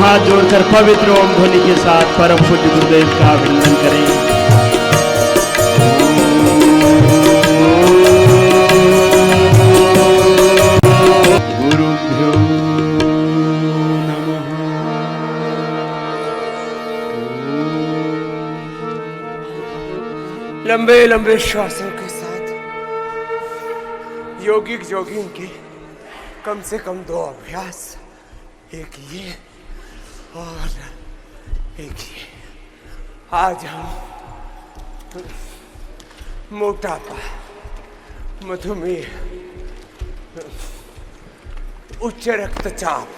हाथ जोड़कर पवित्र ओम ध्वनि के साथ परम पूज्य गुरुदेव का अभिनंदन करें। गुरुभ्यो नमः। लंबे लंबे श्वासों के साथ योगिक जोगिन के कम से कम 2 अभ्यास, एक ये और एक ये। आज हम मोटापा, मधुमेह, उच्च रक्तचाप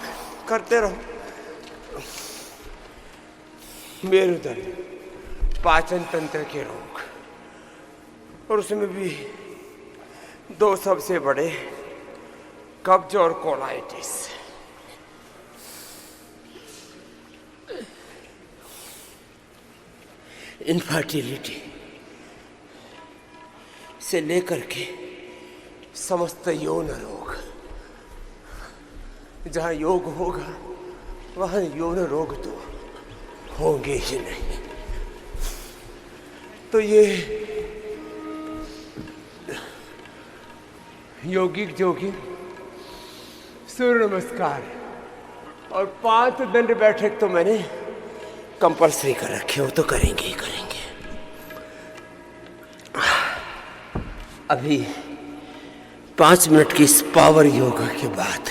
करते रहो, मेरुदंड, पाचन तंत्र के रोग, और उसमें भी 2 सबसे बड़े, कब्ज और कोलाइटिस। इनफर्टिलिटी से लेकर के समस्त यौन रोग, जहाँ योग होगा वहाँ यौन रोग तो होंगे ही नहीं। तो ये योगिक जोगी सूर्य नमस्कार और 5 दंड बैठक तो मैंने कंपल्सरी कर रखे हो, तो करेंगे ही करेंगे। अभी 5 मिनट की इस पावर योगा के बाद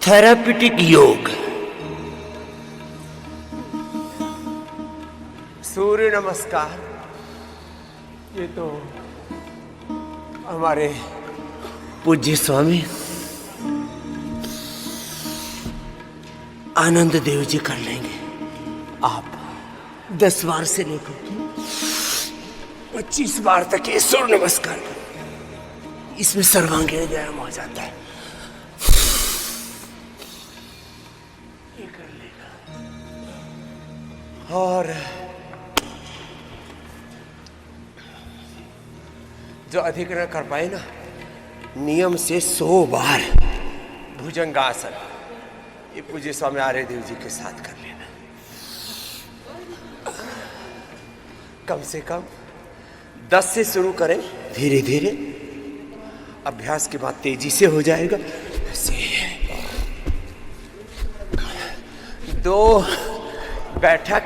थेरापिटिक योग, सूर्य नमस्कार। ये तो हमारे पूज्य स्वामी आनंद देव जी कर लेंगे। आप 10 बार से लेकर 25 बार तक ये सूर्य नमस्कार करें, इसमें सर्वांगीण व्यायाम हो जाता है। ये कर लेगा। और जो अधिक न कर पाए ना, नियम से 100 बार भुजंगासन ये पूज्य स्वामी आर्य देव जी के साथ कर लेना। कम से कम 10 से शुरू करें, धीरे धीरे अभ्यास के बाद तेजी से हो जाएगा। ऐसे 2 बैठक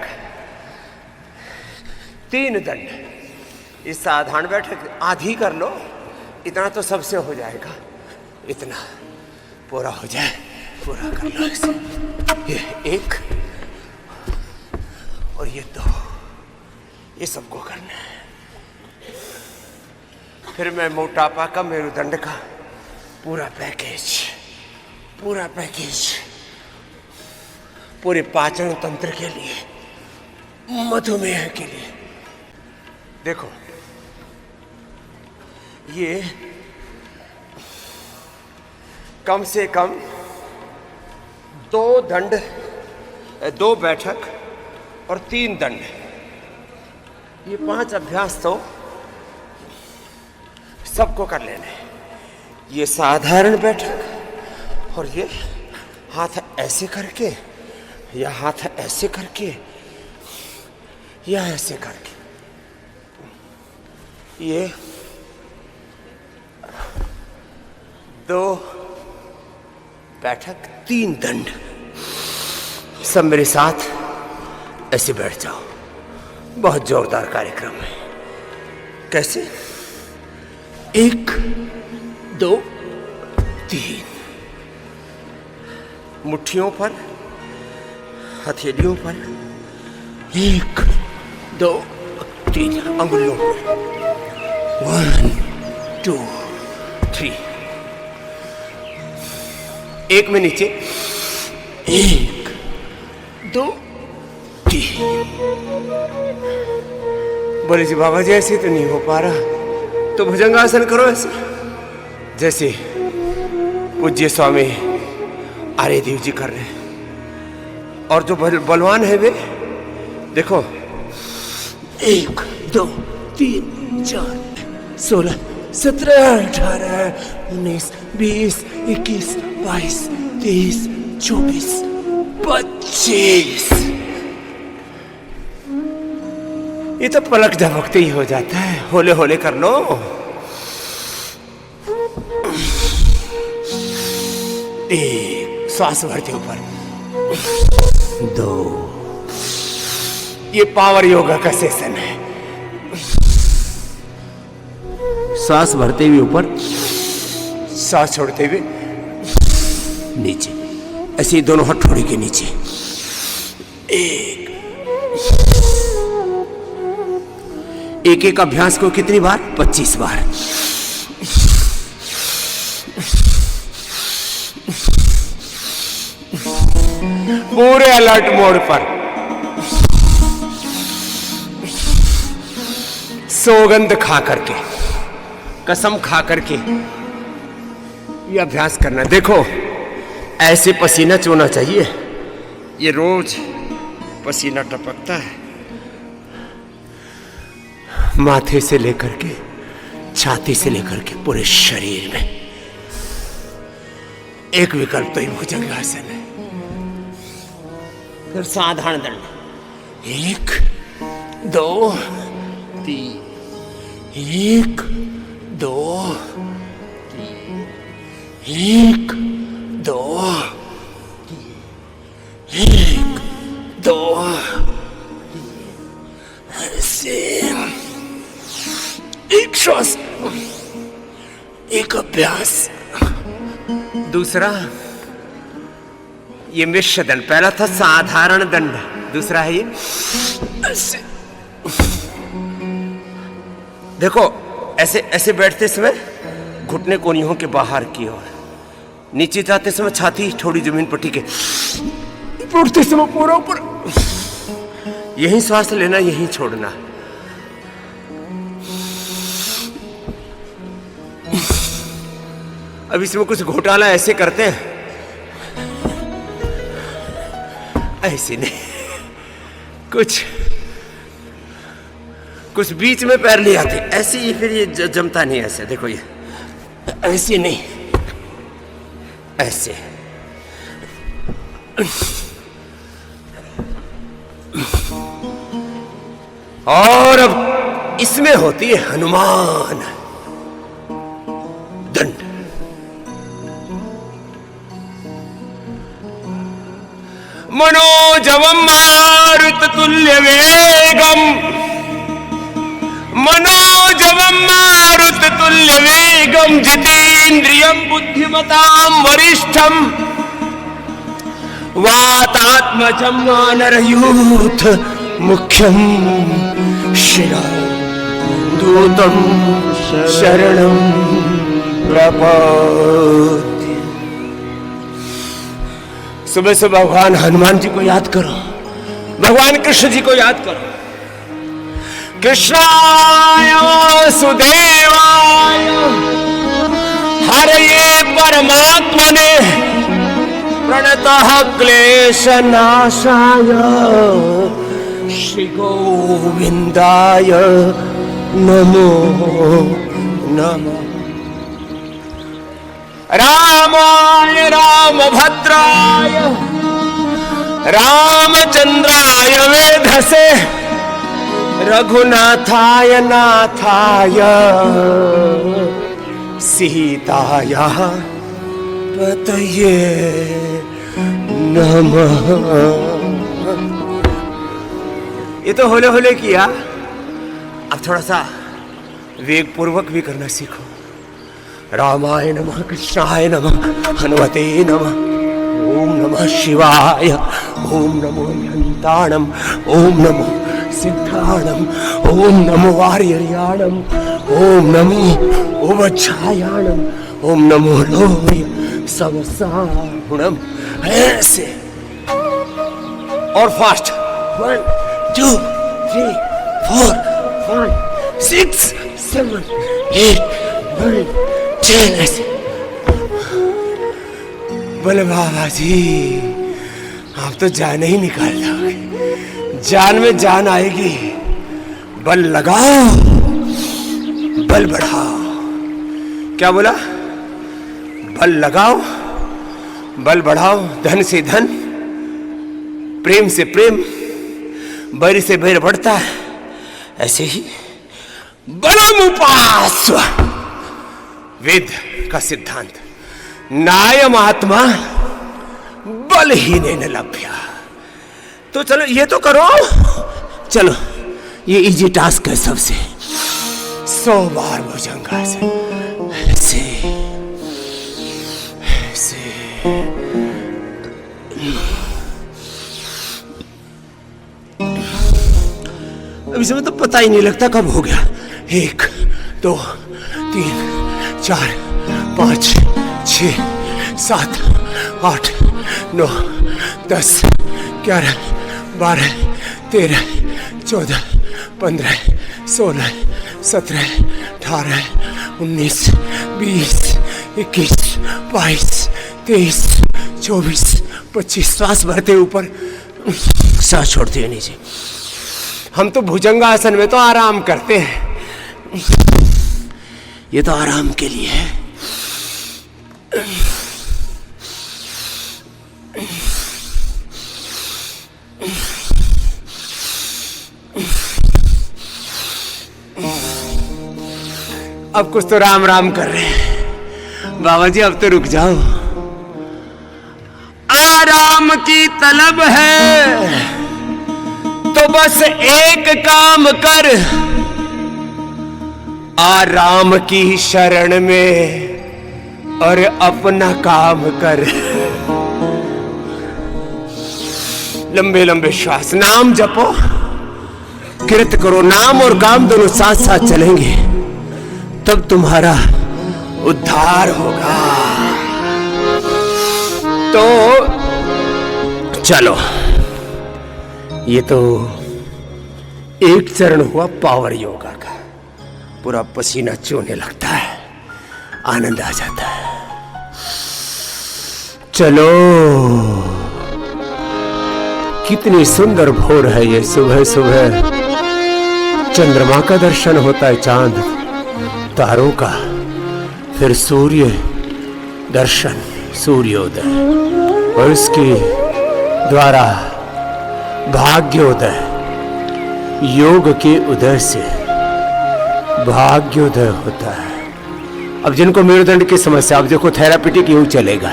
3 दंड। इस साधारण बैठक आधी कर लो, इतना तो सबसे हो जाएगा। इतना पूरा हो जाए, पूरा कर लो इसे। ये 1 और ये 2, ये सबको करना है। फिर मैं मोटापा का, मेरुदंड का पूरा पैकेज, पूरे पाचन तंत्र के लिए, मधुमेह के लिए। देखो ये कम से कम 2 दंड, 2 बैठक और 3 दंड, ये 5 अभ्यास तो सबको कर लेने। ये साधारण बैठक और ये हाथ ऐसे करके, या हाथ ऐसे करके, या ऐसे करके, ये 2 बैठक 3 दंड। सब मेरे साथ ऐसे बैठ जाओ। बहुत जोरदार कार्यक्रम है। कैसे? 1 2 3, मुट्ठियों पर, हथेलियों पर, 1 2 3 अंगुलियों पर, 1 2 3, एक में नीचे, 1 2 3। बोले जी बाबा जी ऐसे तो नहीं हो पा रहा, तो भुजंगासन करो ऐसे, जैसे पूज्य स्वामी आर्य देव जी कर रहे हैं। और जो बलवान है वे देखो, 1 2 3 4 16, 17, 18, 19, 20, 21, 22, 23, 24, 25। ये तो पलक झपकते ही हो जाता है। होले होले कर लो। एक, श्वास भरते ऊपर। 2, ये पावर योगा का सेशन है। सांस भरते हुए ऊपर, सांस छोड़ते हुए नीचे, ऐसे दोनों हथौड़ी के नीचे। एक एक अभ्यास को कितनी बार? 25 बार। पूरे अलर्ट मोड पर। सौगंध खा करके, कसम खा करके ये अभ्यास करना। देखो ऐसे पसीना चूना चाहिए। ये रोज पसीना टपकता है माथे से लेकर के छाती से लेकर के पूरे शरीर में। एक विकल्प तो ही भुजंगासन है। फिर साधारण दंड। 1, 2, 3, 1, 2, 3, 1, 2, 1, 2, ऐसे एक श्वास, एक अभ्यास। दूसरा ये मिश्र दंड। पहला था साधारण दंड, दूसरा है ये ऐसे। देखो ऐसे ऐसे बैठते समय घुटने कोनियों के बाहर की ओर, नीचे जाते समय छाती थोड़ी जमीन पर टिके, उठते समय पूरा ऊपर। यही श्वास लेना, यही छोड़ना। अब इसमें कुछ घोटाला ऐसे करते हैं, ऐसे नहीं, कुछ बीच में पैर ले आते ऐसे। ये फिर ये जमता नहीं ऐसे। देखो ये ऐसे नहीं, ऐसे। और अब इसमें होती है हनुमान दंड। मनोजवम मारुत तुल्य वेगम, मनोजवम मारुत तुल्य वेगम, जितेन्द्रियम बुद्धिमताम वरिष्ठम, वातात्मजं वानरयूथ मुख्यम, शिरं दूतं शरणं प्रपद्ये। सुबह से भगवान हनुमान जी को याद करो, भगवान कृष्ण जी को याद करो। कृष्णाय वासुदेवाय हरये परमात्मने प्रणतः क्लेशनाशाय श्री गोविंदाय नमो नमः। रामाय रामभद्राय रामचंद्राय वेधसे, रघुनाथाय नाथाय सीताया पतये नमः। ये तो होले होले किया, अब थोड़ा सा वेग पूर्वक भी करना सीखो। रामाय नमः, कृष्णाय नमः, हनुमते नमः, ओम नमः शिवाय, ओम नमो हन्ताणम, ओम नमो सिद्धाणम, ओम नमो वार्यर्याणम, ओम नमो उवच्छायाणम, ओम नमो लोय समसाहुणम। ऐसे और फास्ट। 1, 2, 3, 4, 5, 6, 7, 8, 9, 10। ऐसे बोले बाबा जी आप तो जान ही निकाल दोगे, जान में जान आएगी। बल लगाओ, बल बढ़ाओ। क्या बोला? बल लगाओ, बल बढ़ाओ, धन से धन, प्रेम से प्रेम, बैर से बैर बढ़ता है। ऐसे ही बलमुपास्व वेद का सिद्धांत, नायम आत्मा बलहीनेन लभ्या। तो चलो ये तो करो, चलो ये इजी टास्क है सबसे। 100 बार भुजंगासन, ऐसे ऐसे। अब इसमें तो पता ही नहीं लगता कब हो गया। 1 2 3 4 5 6 7 8 9 10 11 12 13 14 15 16 17 18 19 20 21 22 23 24 25। श्वास भरते ऊपर, सांस छोड़ते हुए नीचे। हम तो भुजंगासन में तो आराम करते हैं, ये तो आराम के लिए है। अब कुछ तो राम राम कर रहे हैं। बाबा जी अब तो रुक जाओ। आराम की तलब है तो बस एक काम कर, आराम की शरण में और अपना काम कर। लंबे लंबे श्वास, नाम जपो, कृत करो। नाम और काम दोनों साथ साथ चलेंगे तब तुम्हारा उद्धार होगा। तो चलो, ये तो एक चरण हुआ पावर योगा का। पूरा पसीना चूने लगता है, आनंद आ जाता है। चलो, कितनी सुंदर भोर है ये। सुबह सुबह चंद्रमा का दर्शन होता है, चांद तारों का, फिर सूर्य दर्शन, सूर्योदय, और उसके द्वारा भाग्योदय। योग के उदय से भाग्योदय होता है। अब जिनको मेरुदंड की समस्या, अब देखो थेरापीटिक योग चलेगा।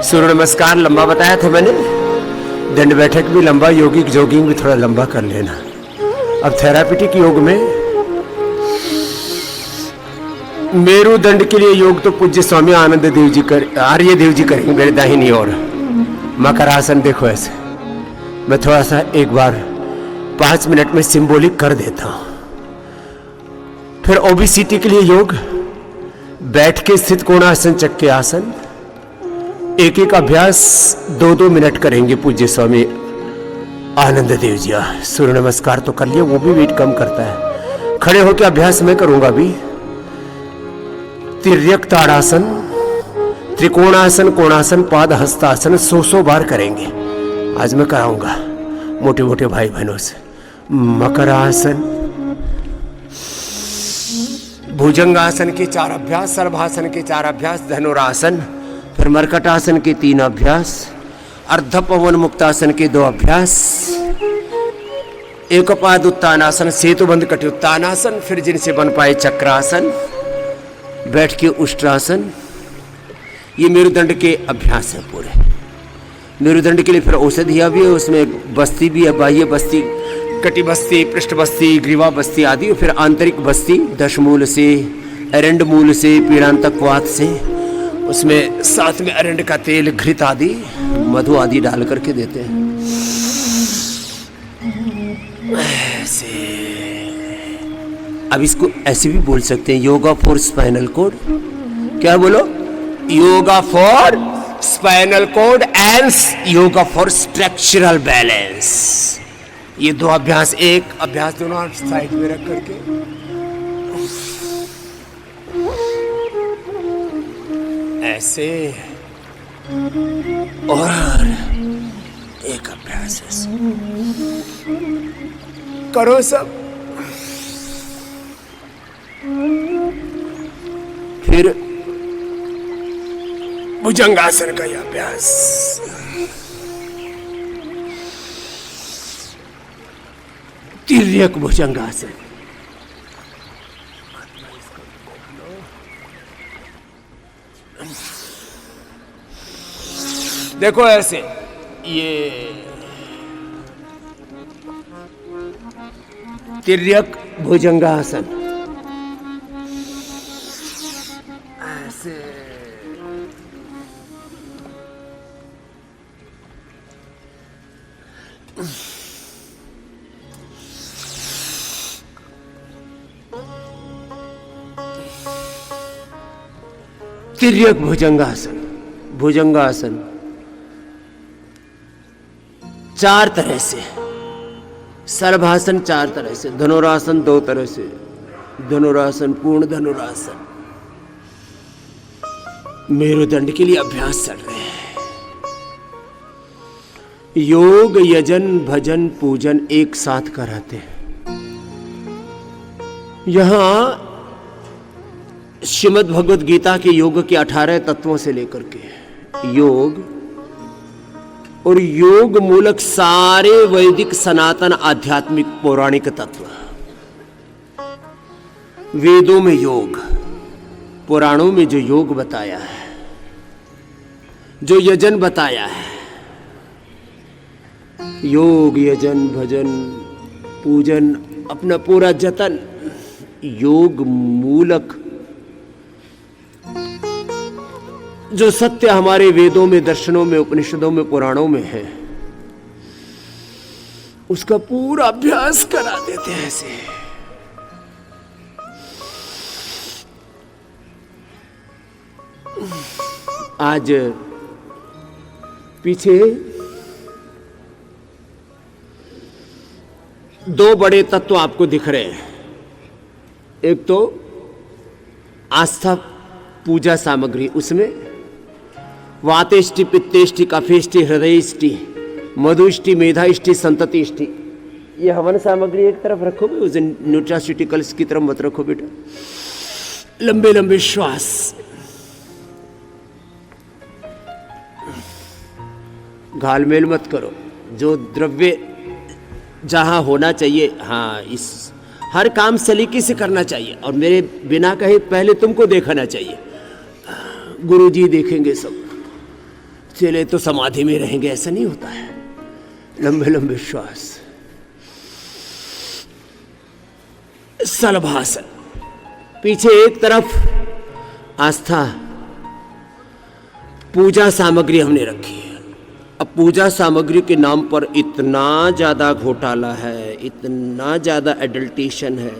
सूर्य नमस्कार लंबा बताया था मैंने, दंड बैठक भी लंबा, योगिक जॉगिंग भी थोड़ा लंबा कर लेना। अब थेरापीटिक योग में मेरुदंड के लिए योग तो पूज्य स्वामी आनंद देव जी आर्य देव जी करेंगे मेरे दाहिनी ओर। मकरासन देखो ऐसे, मैं थोड़ा सा एक बार 5 मिनट में सिंबॉलिक कर देता हूं। फिर ओबेसिटी के लिए योग, बैठ के स्थित कोणासन, चक्के आसन, एक एक अभ्यास 2-2 मिनट करेंगे पूज्य स्वामी आनंद देव जी। सूर्य नमस्कार तो कर लिया, वो भी वेट कम करता है। खड़े होकर अभ्यास मैं करूंगा अभी। तिर्यक ताड़ासन, त्रिकोणासन, कोणासन, पाद हस्तासन 100 बार करेंगे। आज मैं कराऊंगा मोटे मोटे भाई बहनों से। मकरासन, भुजंगासन के 4 अभ्यास, सर्वासन के 4 अभ्यास, धनुरासन, फिर मरकटासन के 3 अभ्यास, अर्ध पवन मुक्तासन के 2 अभ्यास, एक पाद उत्तानासन, सेतुबंध कटि उत्तानासन, फिर जिनसे बन पाए चक्रासन, बैठ के उष्ट्रासन। ये मेरुदंड के अभ्यास है पूरे। मेरुदंड के लिए फिर औषधियाँ भी है, उसमें बस्ती भी है, बाह्य बस्ती, कटि बस्ती, पृष्ठ बस्ती, ग्रीवा बस्ती आदि, फिर आंतरिक बस्ती दशमूल से, एरंड मूल से, पीड़ांतक वात से, उसमें साथ में अरंड का तेल, घृत आदि, मधु आदि डाल करके देते हैं। ऐसे अब इसको ऐसे भी बोल सकते हैं, योगा फॉर स्पाइनल कोड। क्या बोलो? Yoga for spinal cord and yoga for structural balance. ये 2 अभ्यास, एक अभ्यास दोनों साइड में रख करके, ऐसे, और एक अभ्यास ऐसे करो सब। फिर भुजंगासन का यह अभ्यास। तिर्यक भुजंगासन। देखो ऐसे, ये तिर्यक भुजंगासन। ऐसे तिर्यक भुजंगासन। भुजंगासन 4 तरह से, सर्वासन 4 तरह से, धनुरासन 2 तरह से, धनुरासन, पूर्ण धनुरासन। मेरुदंड के लिए अभ्यास चल रहे हैं। योग, यजन, भजन, पूजन एक साथ कराते हैं। यहां श्रीमद् भगवद गीता के योग के 18 तत्वों से लेकर के योग और योग मूलक सारे वैदिक सनातन आध्यात्मिक पौराणिक तत्व। वेदों में योग, पुराणों में जो योग बताया है, जो यजन बताया है, योग, यजन, भजन, पूजन, अपना पूरा जतन योग मूलक जो सत्य हमारे वेदों में, दर्शनों में, उपनिषदों में, पुराणों में है, उसका पूरा अभ्यास करा देते हैं ऐसे। आज पीछे 2 बड़े तत्व आपको दिख रहे हैं। एक तो आस्था पूजा सामग्री, उसमें वातेष्टि, पित्तेष्टि, कफेष्टि, हृदयष्टि, मधुष्टि, मेधाष्टि, संततिष्टि। ये हवन सामग्री एक तरफ रखोगे, उस न्यूट्रास्यूटिकल्स की तरफ मत रखो बेटा। लंबे लंबे श्वास, घालमेल मत करो। जो द्रव्य जहां होना चाहिए, हाँ, इस हर काम सलीके से करना चाहिए और मेरे बिना कहे पहले तुमको देखना चाहिए। गुरुजी देखेंगे सब, चले तो समाधि में रहेंगे, ऐसा नहीं होता है। लंबे लंबे श्वास, सलभासन। पीछे एक तरफ आस्था पूजा सामग्री हमने रखी है। अब पूजा सामग्री के नाम पर इतना ज्यादा घोटाला है, इतना ज्यादा एडल्टेशन है।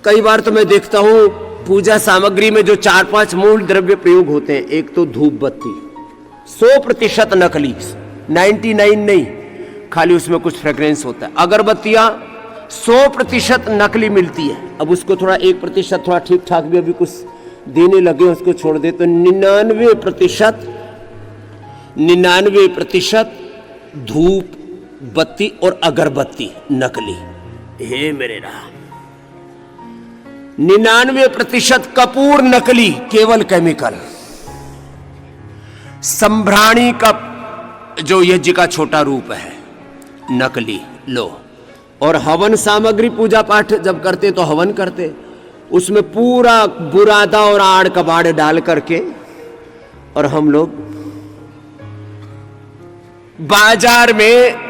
कई बार तो मैं देखता हूं पूजा सामग्री में जो 4-5 मूल द्रव्य प्रयोग होते हैं, एक तो धूप बत्ती 100% नकली, 99 नहीं, खाली उसमें कुछ फ्रेग्रेंस होता है। अगरबत्तियां 100% नकली मिलती है। अब उसको थोड़ा 1% थोड़ा ठीक ठाक भी अभी कुछ देने लगे, उसको छोड़ दे तो 99% धूप बत्ती और अगरबत्ती नकली। हे मेरे राम, 99% कपूर नकली, केवल केमिकल। संभ्राणी का जो यज्ञ का छोटा रूप है नकली, लो। और हवन सामग्री पूजा पाठ जब करते तो हवन करते, उसमें पूरा बुरादा और आड़ कबाड़ डाल करके, और हम लोग बाजार में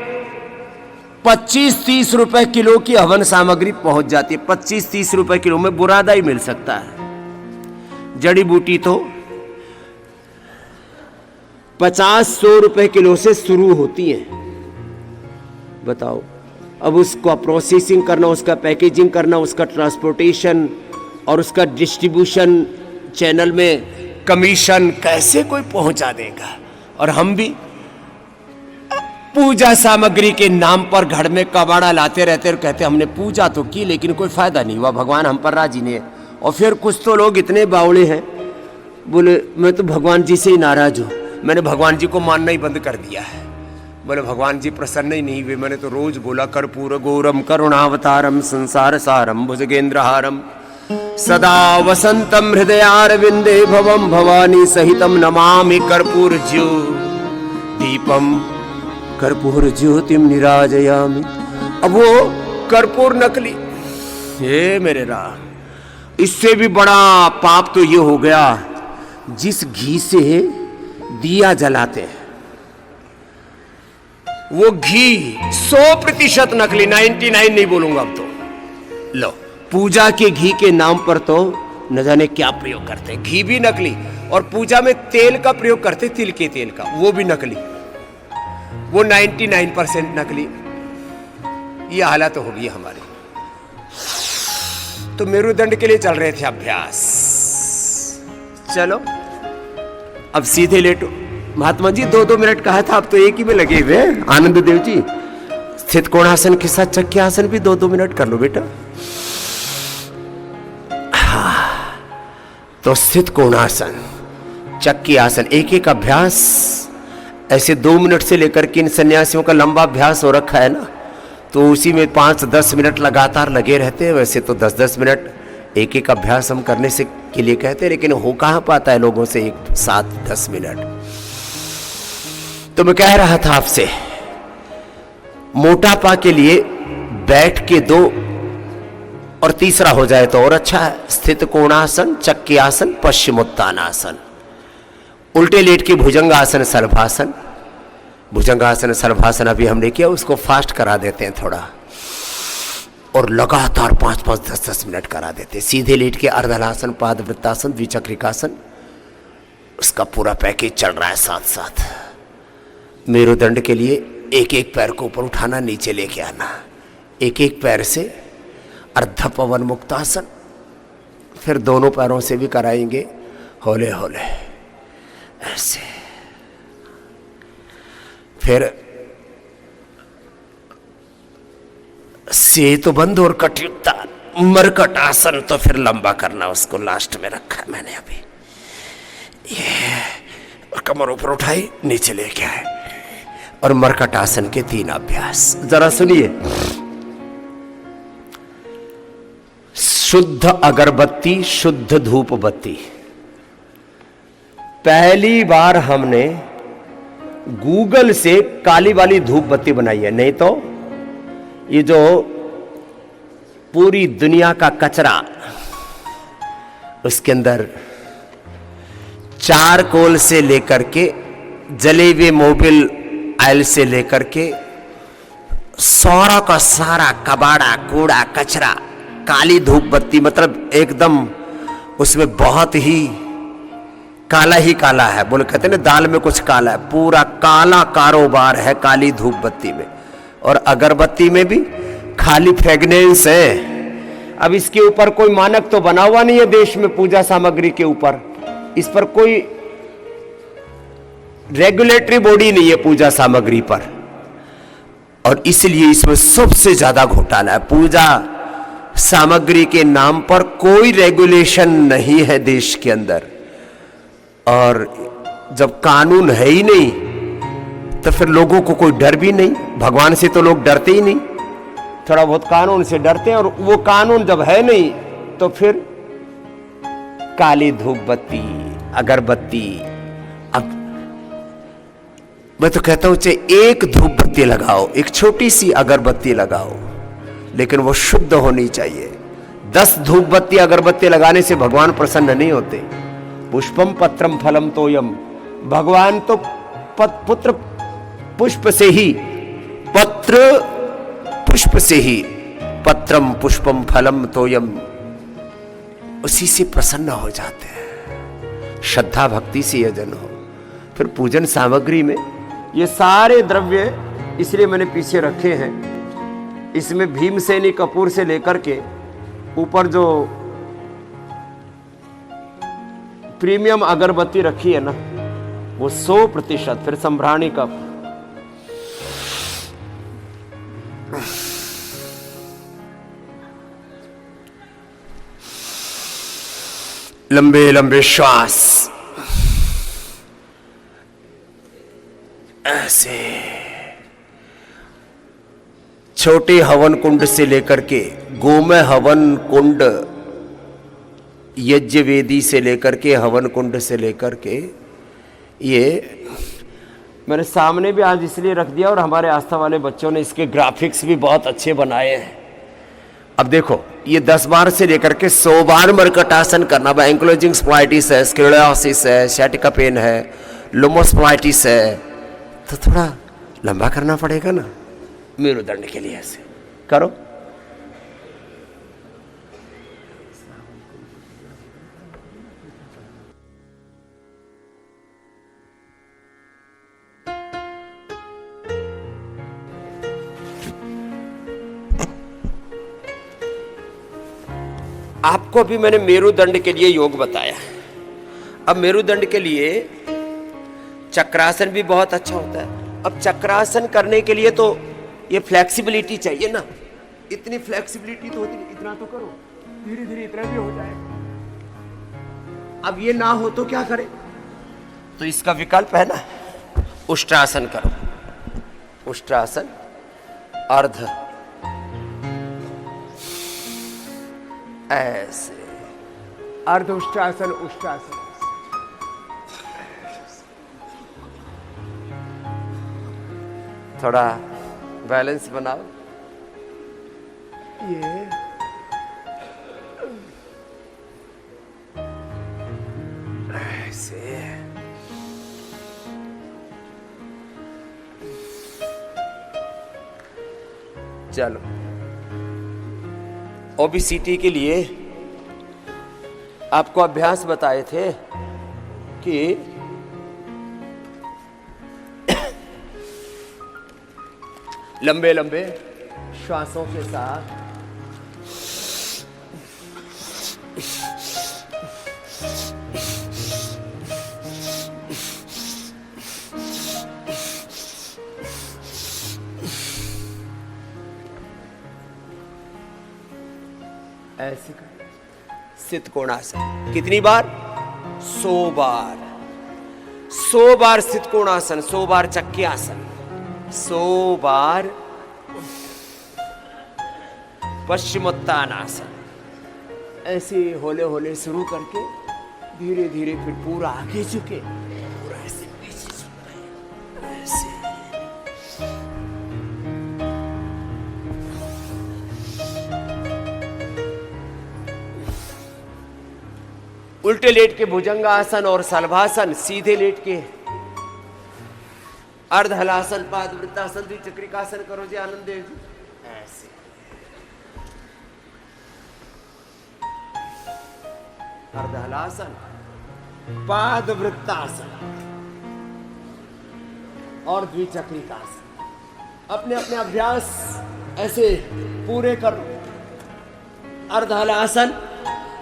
25-30 रुपए किलो की हवन सामग्री पहुंच जाती है। 25-30 रुपए किलो में बुरादा ही मिल सकता है। जड़ी बूटी तो 50-100 रुपए किलो से शुरू होती है। बताओ, अब उसका प्रोसेसिंग करना, उसका पैकेजिंग करना, उसका ट्रांसपोर्टेशन और उसका डिस्ट्रीब्यूशन चैनल में कमीशन, कैसे कोई पहुंचा देगा। और हम भी पूजा सामग्री के नाम पर घर में कबाड़ा लाते रहते और कहते हमने पूजा तो की लेकिन कोई फायदा नहीं हुआ, भगवान हम पर राजी नहीं है। और फिर कुछ तो लोग इतने बावड़े हैं, बोले मैं तो भगवान जी से ही नाराज हूं, मैंने भगवान जी को मानना ही बंद कर दिया है। बोले भगवान जी प्रसन्न ही नहीं हुए, मैंने तो रोज बोला कर्पूर गौरम करुणावतारम संसार सारम भुजगेंद्रहारम सदा वसंतम हृदयारविंदे भवम भवानी सहितम नमामि कर्पूर दीपम कर्पूर ज्योतिम निराजयामि। अब वो कर्पूर नकली, ये मेरे राम, इससे भी बड़ा पाप तो ये हो गया जिस घी से दिया जलाते हैं वो घी 100% नकली, 99 नहीं बोलूंगा अब तो। लो, पूजा के घी के नाम पर तो न जाने क्या प्रयोग करते हैं, घी भी नकली, और पूजा में तेल का प्रयोग करते, तिल के तेल का, वो भी नकली, वो 99% नकली। ये हालत हो गई हमारी। तो मेरुदंड के लिए चल रहे थे अभ्यास। चलो अब सीधे लेटो। महात्मा जी 2-2 मिनट कहा था, अब तो एक ही में लगे हुए। आनंद देव जी स्थित कोणासन के साथ चक्की आसन भी 2-2 मिनट कर लो बेटा। तो स्थित कोणासन, चक्की आसन, एक एक अभ्यास ऐसे 2 मिनट से लेकर के इन सन्यासियों का लंबा अभ्यास हो रखा है ना, तो उसी में 5-10 मिनट लगातार लगे रहते हैं। वैसे तो 10-10 मिनट एक एक अभ्यास हम करने से के लिए कहते हैं, लेकिन हो कहाँ पाता है लोगों से एक साथ 10 मिनट। तो मैं कह रहा था आपसे, मोटापा के लिए बैठ के 2 और तीसरा हो जाए तो और अच्छा है। स्थित कोणासन, चक्की आसन, पश्चिमोत्तानासन, उल्टे लेट के भुजंगासन, सर्वासन। भुजंगासन सर्वासन अभी हमने किया, उसको फास्ट करा देते हैं थोड़ा, और लगातार 5-5, 10-10 मिनट करा देते हैं। सीधे लेट के अर्धलासन, पादवृत्तासन, द्विचक्रिकासन, उसका पूरा पैकेज चल रहा है साथ साथ। मेरुदंड के लिए एक एक पैर को ऊपर उठाना, नीचे लेके आना, एक एक पैर से अर्ध पवन मुक्तासन, फिर दोनों पैरों से भी कराएंगे हौले हौले ऐसे। फिर सेतु बंद और कटयुत्तान, मरकट आसन, तो फिर लंबा करना, उसको लास्ट में रखा है मैंने अभी। ये और कमर ऊपर उठाई, नीचे लेके आए, और मरकट आसन के 3 अभ्यास। जरा सुनिए। शुद्ध अगरबत्ती, शुद्ध धूप बत्ती। पहली बार हमने गूगल से काली वाली धूप बत्ती बनाई है, नहीं तो ये जो पूरी दुनिया का कचरा, उसके अंदर चारकोल से लेकर के, जले हुए मोबिल ऑयल से लेकर के, सारा का सारा कबाड़ा, कूड़ा, कचरा, काली धूप बत्ती, मतलब एकदम उसमें बहुत ही काला है। बोले कहते ना दाल में कुछ काला है, पूरा काला कारोबार है काली धूप बत्ती में। और अगरबत्ती में भी खाली फ्रेगनेंस है। अब इसके ऊपर कोई मानक तो बना हुआ नहीं है देश में, पूजा सामग्री के ऊपर इस पर कोई रेगुलेटरी बॉडी नहीं है पूजा सामग्री पर, और इसलिए इसमें सबसे ज्यादा घोटाला है। पूजा सामग्री के नाम पर कोई रेगुलेशन नहीं है देश के अंदर, और जब कानून है ही नहीं तो फिर लोगों को कोई डर भी नहीं। भगवान से तो लोग डरते ही नहीं, थोड़ा बहुत कानून से डरते हैं, और वो कानून जब है नहीं तो फिर काली धूप बत्ती, अगरबत्ती। अब मैं तो कहता हूं चाहे एक धूप बत्ती लगाओ, एक छोटी सी अगरबत्ती लगाओ, लेकिन वो शुद्ध होनी चाहिए। 10 धूप बत्ती अगरबत्ती लगाने से भगवान प्रसन्न नहीं होते। पुष्पम पत्रम फलम तोयम, भगवान तो पुत्र पुष्प से ही, पत्र पुष्प से ही, पत्रम पुष्पम फलम तोयम, उसी से प्रसन्न हो जाते हैं। श्रद्धा भक्ति से यजन हो। फिर पूजन सामग्री में ये सारे द्रव्य इसलिए मैंने पीछे रखे हैं। इसमें भीमसेनी कपूर से लेकर के ऊपर जो प्रीमियम अगरबत्ती रखी है ना, वो 100%। फिर संभ्राणी का लंबे लंबे श्वास ऐसे। छोटे हवन कुंड से लेकर के गोमय हवन कुंड यज्ञ वेदी से लेकर के हवन कुंड से लेकर के ये मैंने सामने भी आज इसलिए रख दिया, और हमारे आस्था वाले बच्चों ने इसके ग्राफिक्स भी बहुत अच्छे बनाए हैं। अब देखो ये 10 बार से लेकर के 100 बार मर्कटासन करना। एंक्लोजिंग स्प्लाइटिस है, स्क्लेरोसिस है, सैटिका पेन है, लोमोस्प्लाइटिस है, तो थोड़ा लंबा करना पड़ेगा ना मेरुदंड के लिए। ऐसे करो। आपको अभी मैंने मेरुदंड के लिए योग बताया। अब मेरुदंड के लिए चक्रासन भी बहुत अच्छा होता है। अब चक्रासन करने के लिए तो ये फ्लेक्सिबिलिटी चाहिए ना, इतनी फ्लेक्सिबिलिटी तो होती नहीं। इतना तो करो, धीरे धीरे इतना भी हो जाए। अब ये ना हो तो क्या करें? तो इसका विकल्प है ना, उष्ट्रासन करो। उष्ट्रासन, अर्ध, ऐसे अर्ध उष्ट्रासन, उष्ट्रासन। थोड़ा बैलेंस बनाओ। ये ऐसे। चलो, ओबेसिटी के लिए आपको अभ्यास बताए थे कि लंबे लंबे श्वासों के साथ ऐसे सित कोणासन। कितनी बार? 100 बार। 100 बार सित कोणासन, 100 बार चक्रासन, 100 बार पश्चिमोत्तानासन। ऐसे होले होले शुरू करके धीरे धीरे फिर पूरा आगे झुके, पूरा ऐसे पीछे झुके, ऐसे। उल्टे लेट के भुजंगासन और सलभासन, सीधे लेट के अर्धहलासन, पादवृत्तासन, द्विचक्रिकासन करो जी आनंद देव जी। ऐसे अर्धहलासन, पादवृत्तासन और द्विचक्रिकासन। अपने अपने अभ्यास ऐसे पूरे करो। अर्धहलासन,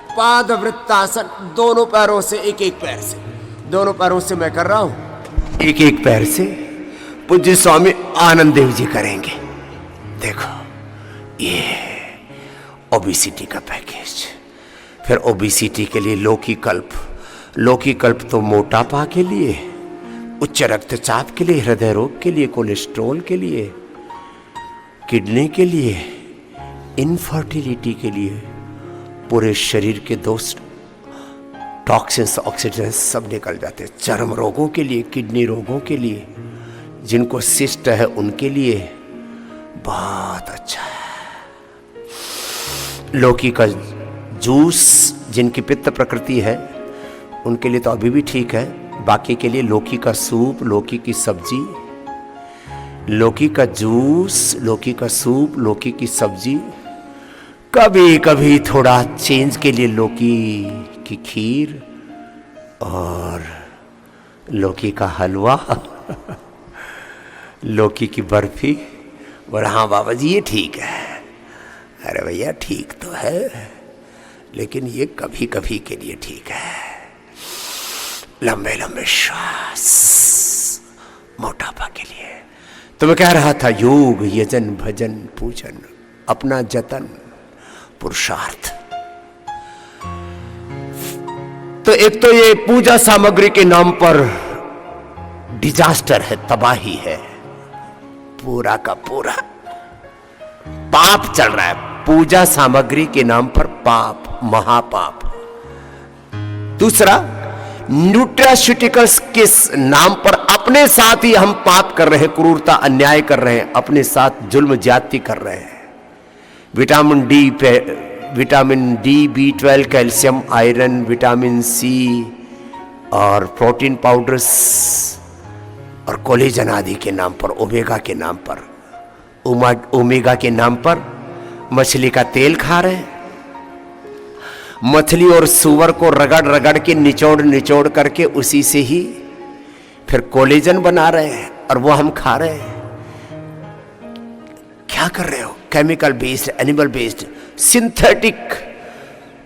पादवृत्तासन, दोनों पैरों से, एक एक पैर से, दोनों पैरों से मैं कर रहा हूं, एक एक पैर से पूज्य स्वामी आनंद देव जी करेंगे। देखो ये ओबेसिटी का पैकेज। फिर ओबेसिटी के लिए लौकी कल्प। लौकी कल्प तो मोटापा के लिए, उच्च रक्तचाप के लिए, हृदय रोग के लिए, कोलेस्ट्रॉल के लिए, किडनी के लिए, इनफर्टिलिटी के लिए, पूरे शरीर के दोस्त टॉक्सिन्स, ऑक्सीडेंट्स सब निकल जाते हैं। चर्म रोगों के लिए, किडनी रोगों के लिए, जिनको सिस्ट है उनके लिए बहुत अच्छा है। लौकी का जूस, जिनकी पित्त प्रकृति है उनके लिए तो अभी भी ठीक है, बाकी के लिए लौकी का सूप, लौकी की सब्जी, लौकी का जूस, लौकी का सूप, लौकी की सब्जी, कभी कभी थोड़ा चेंज के लिए लौकी की खीर और लौकी का हलवा, लौकी की बर्फी। बोला हाँ बाबा जी ये ठीक है। अरे भैया ठीक तो है, लेकिन ये कभी कभी के लिए ठीक है। लंबे लंबे श्वास मोटापा के लिए। तो मैं कह रहा था योग, यजन, भजन, पूजन, अपना जतन, पुरुषार्थ। तो एक तो ये पूजा सामग्री के नाम पर डिजास्टर है, तबाही है, पूरा का पूरा पाप चल रहा है। पूजा सामग्री के नाम पर पाप, महापाप। दूसरा, न्यूट्रास्यूटिकल्स के नाम पर अपने साथ ही हम पाप कर रहे हैं, क्रूरता अन्याय कर रहे हैं, अपने साथ जुल्म ज्यादती कर रहे हैं। Vitamin D, B12, calcium, iron, vitamin C और प्रोटीन पाउडर्स और कोलेजन आदि के नाम पर, ओमेगा के नाम पर, ओमेगा के नाम पर मछली का तेल खा रहे हैं। मछली और सूअर को रगड़ रगड़ के निचोड़ करके उसी से ही फिर कोलेजन बना रहे हैं और वो हम खा रहे हैं। क्या कर रहे हो? Chemical based, animal based, synthetic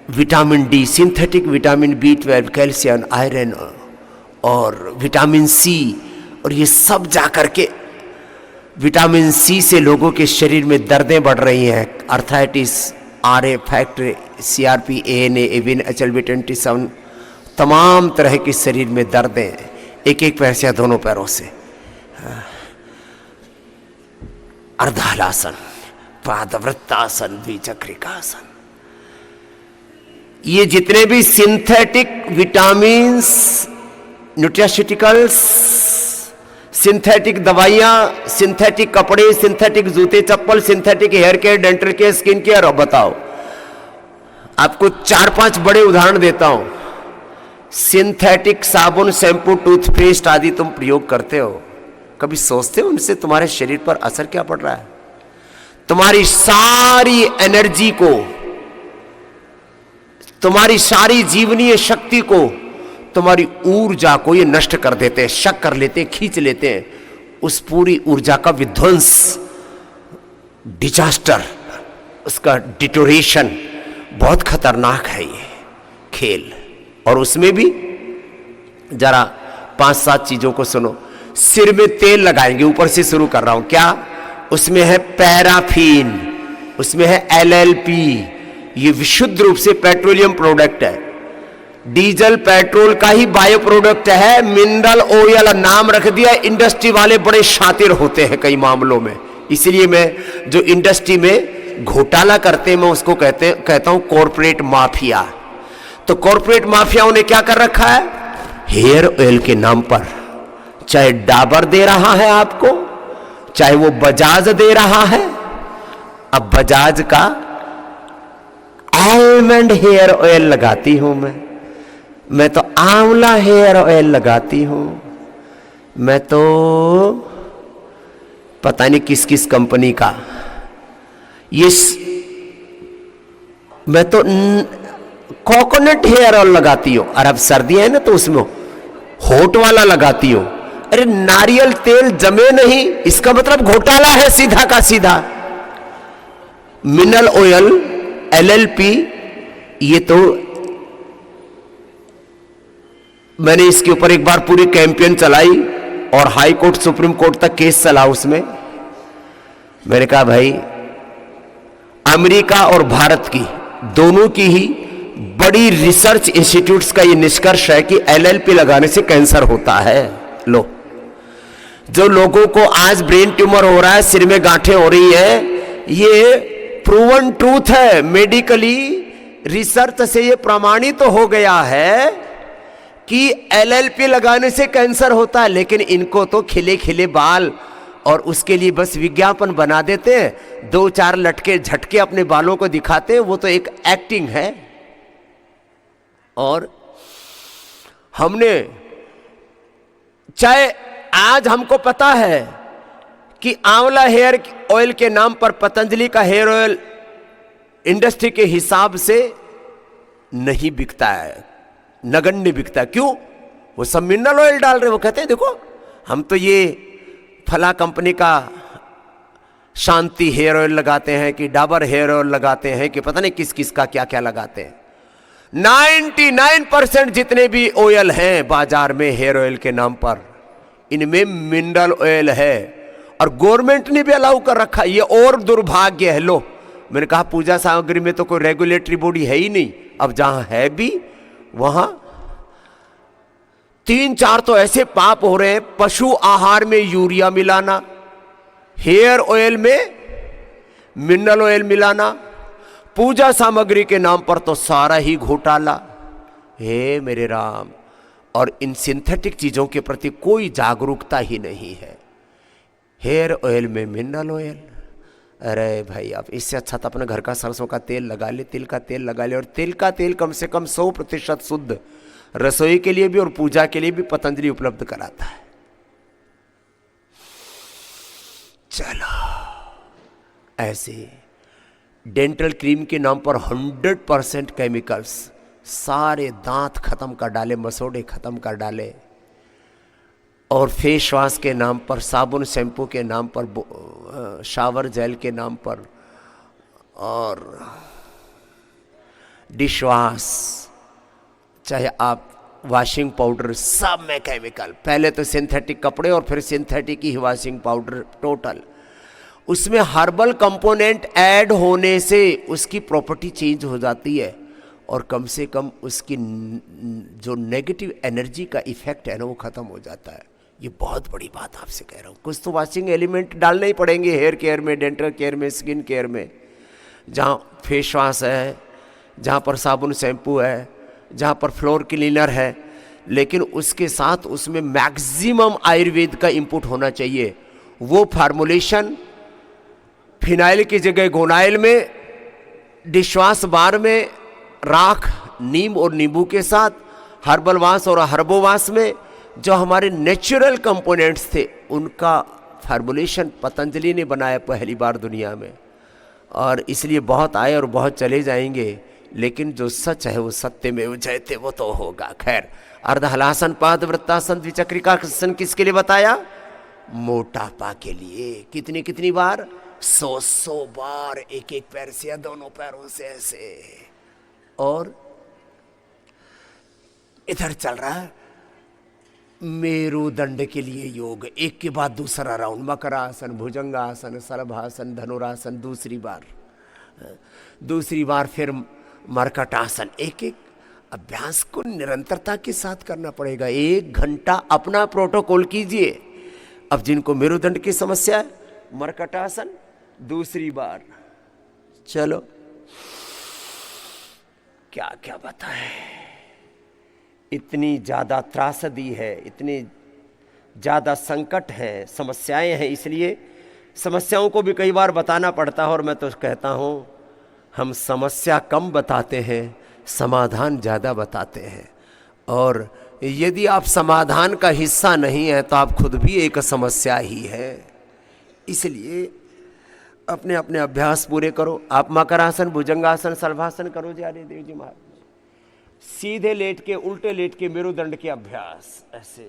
vitamin D, synthetic vitamin B12, calcium, iron और विटामिन सी, और ये सब जाकर के विटामिन सी से लोगों के शरीर में दर्दें बढ़ रही हैं, arthritis, RA factor, CRP, ANA, Evin, HLB27, तमाम तरह के शरीर में दर्दें, एक पैर से या दोनों पैरों से। अर्धहलासन, पादवृत्तासन, द्विचक्रिकासन, ये जितने भी सिंथेटिक विटामिन्स, न्यूट्रास्यूटिकल्स, सिंथेटिक दवाइयां, सिंथेटिक कपड़े, सिंथेटिक जूते चप्पल, synthetic hair care, dental care, skin care. अब बताओ, आपको 4-5 बड़े उदाहरण देता हूं। सिंथेटिक साबुन, शैम्पू, टूथपेस्ट आदि तुम प्रयोग करते हो, कभी सोचते हो उनसे तुम्हारे शरीर पर असर क्या पड़ रहा है? तुम्हारी सारी एनर्जी को, तुम्हारी सारी जीवनीय शक्ति को, तुम्हारी ऊर्जा को ये नष्ट कर देते हैं, शक कर लेते हैं, खींच लेते हैं। उस पूरी ऊर्जा का विध्वंस, डिजास्टर, उसका डिटोरेशन बहुत खतरनाक है ये खेल। और उसमें भी जरा 5-7 चीजों को सुनो। सिर में तेल लगाएंगे, ऊपर से शुरू कर रहा हूं, क्या उसमें है? पैराफिन, उसमें है LLP, ये विशुद्ध रूप से पेट्रोलियम प्रोडक्ट है। डीजल पेट्रोल का ही बायो प्रोडक्ट है। मिनरल ऑयल नाम रख दिया। इंडस्ट्री वाले बड़े शातिर होते हैं कई मामलों में, इसलिए मैं जो इंडस्ट्री में घोटाला करते हैं मैं उसको कहता हूं कॉर्पोरेट माफिया। तो कॉर्पोरेट माफियाओं ने क्या कर रखा है? हेयर ऑयल के नाम पर, चाहे डाबर दे रहा है आपको, चाहे वो बजाज दे रहा है। अब बजाज का आलमंड हेयर ऑयल लगाती हूं मैं तो आंवला हेयर ऑयल लगाती हूं, मैं तो पता नहीं किस किस कंपनी का, ये मैं तो कोकोनट हेयर ऑयल लगाती हूं। और अब सर्दियां है ना तो उसमें होट वाला लगाती हूं। अरे नारियल तेल जमे नहीं, इसका मतलब घोटाला है सीधा का सीधा। मिनरल ऑयल, LLP, ये तो मैंने इसके ऊपर एक बार पूरी कैंपेन चलाई और हाई कोर्ट, सुप्रीम कोर्ट तक केस चला। उसमें मैंने कहा भाई, अमेरिका और भारत की दोनों की ही बड़ी रिसर्च इंस्टीट्यूट्स का यह निष्कर्ष है कि LLP लगाने से कैंसर होता है। लो, जो लोगों को आज ब्रेन ट्यूमर हो रहा है, सिर में गांठें हो रही है, ये प्रूवन ट्रूथ है। मेडिकली रिसर्च से ये प्रमाणित तो हो गया है कि LLP लगाने से कैंसर होता है। लेकिन इनको तो खिले खिले बाल और उसके लिए बस विज्ञापन बना देते हैं, 2-4 लटके झटके अपने बालों को दिखाते हैं, वो तो एक एक्टिंग है। और हमने, चाहे आज हमको पता है कि आंवला हेयर ऑयल के नाम पर पतंजलि का हेयर ऑयल इंडस्ट्री के हिसाब से नहीं बिकता है, नगण्य बिकता है। क्यों? वो सब मिनरल ऑयल डाल रहे। वो कहते हैं देखो, हम तो ये फला कंपनी का शांति हेयर ऑयल लगाते हैं कि डाबर हेयर ऑयल लगाते हैं कि पता नहीं किस किस का क्या क्या लगाते हैं। 99% जितने भी ऑयल हैं बाजार में हेयर ऑयल के नाम पर, इनमें मिनरल ऑयल है और गवर्नमेंट ने भी अलाउ कर रखा। ये और दुर्भाग्य है। लो, मैंने कहा पूजा सामग्री में तो कोई रेगुलेटरी बॉडी है ही नहीं। अब जहां है भी वहां 3-4 तो ऐसे पाप हो रहे हैं। पशु आहार में यूरिया मिलाना, हेयर ऑयल में मिनरल ऑयल मिलाना, पूजा सामग्री के नाम पर तो सारा ही घोटाला। हे मेरे राम, और इन सिंथेटिक चीज़ों के प्रति कोई जागरूकता ही नहीं है। हेयर ऑयल में मिनरल ऑयल, अरे भाई आप इससे अच्छा तो अपने घर का सरसों का तेल लगा ले, तिल का तेल लगा ले। और तिल का तेल कम से कम 100% शुद्ध रसोई के लिए भी और पूजा के लिए भी पतंजलि उपलब्ध कराता है। चलो, ऐसे डेंटल क्रीम के नाम पर 100% केमिकल्स, सारे दांत खत्म कर डाले, मसोड़े खत्म कर डाले। और फेस वॉश के नाम पर, साबुन शैम्पू के नाम पर, शावर जेल के नाम पर, और डिश वॉश, चाहे आप वॉशिंग पाउडर, सब में केमिकल। पहले तो सिंथेटिक कपड़े और फिर सिंथेटिक ही वॉशिंग पाउडर टोटल। उसमें हर्बल कंपोनेंट ऐड होने से उसकी प्रॉपर्टी चेंज हो जाती है और कम से कम उसकी जो नेगेटिव एनर्जी का इफेक्ट है ना वो ख़त्म हो जाता है। ये बहुत बड़ी बात आपसे कह रहा हूँ। कुछ तो वॉशिंग एलिमेंट डालने ही पड़ेंगे हेयर केयर में, डेंटल केयर में, स्किन केयर में, जहाँ फेस वॉश है, जहाँ पर साबुन शैम्पू है, जहाँ पर फ्लोर क्लीनर है। लेकिन उसके साथ उसमें मैक्सिमम आयुर्वेद का इंपुट होना चाहिए। वो फार्मूलेशन फिनाइल की जगह गोनाइल में, डिशवॉश बार में राख, नीम और नींबू के साथ, हर्बल वाश और हर्बोवाश में जो हमारे नेचुरल कंपोनेंट्स थे उनका फार्मूलेशन पतंजलि ने बनाया पहली बार दुनिया में। और इसलिए बहुत आए और बहुत चले जाएंगे, लेकिन जो सच है वो सत्य में जयते, वो तो होगा। खैर, अर्धहलासन, पादवृत्तासन, द्विचक्रिकासन किसके लिए बताया? मोटापा के लिए। कितनी कितनी बार? 100 बार, एक एक पैर से या दोनों पैरों से ऐसे। और इधर चल रहा है मेरुदंड के लिए योग, एक के बाद दूसरा राउंड। मकरासन, भुजंगासन, शलभासन, धनुरासन, दूसरी बार फिर मर्कटासन। एक एक अभ्यास को निरंतरता के साथ करना पड़ेगा। 1 घंटा अपना प्रोटोकॉल कीजिए। अब जिनको मेरुदंड की समस्या है, मर्कटासन दूसरी बार। चलो, क्या क्या बताएं, इतनी ज़्यादा त्रासदी है, इतनी ज़्यादा संकट है, समस्याएं हैं, इसलिए समस्याओं को भी कई बार बताना पड़ता है। और मैं तो कहता हूँ हम समस्या कम बताते हैं, समाधान ज़्यादा बताते हैं। और यदि आप समाधान का हिस्सा नहीं है तो आप खुद भी एक समस्या ही है। इसलिए अपने अपने अभ्यास पूरे करो। आप मकरासन, भुजंगासन, शलभासन करो जी आर्य देव जी महाराज। सीधे लेट के, उल्टे लेट के मेरुदंड के अभ्यास, ऐसे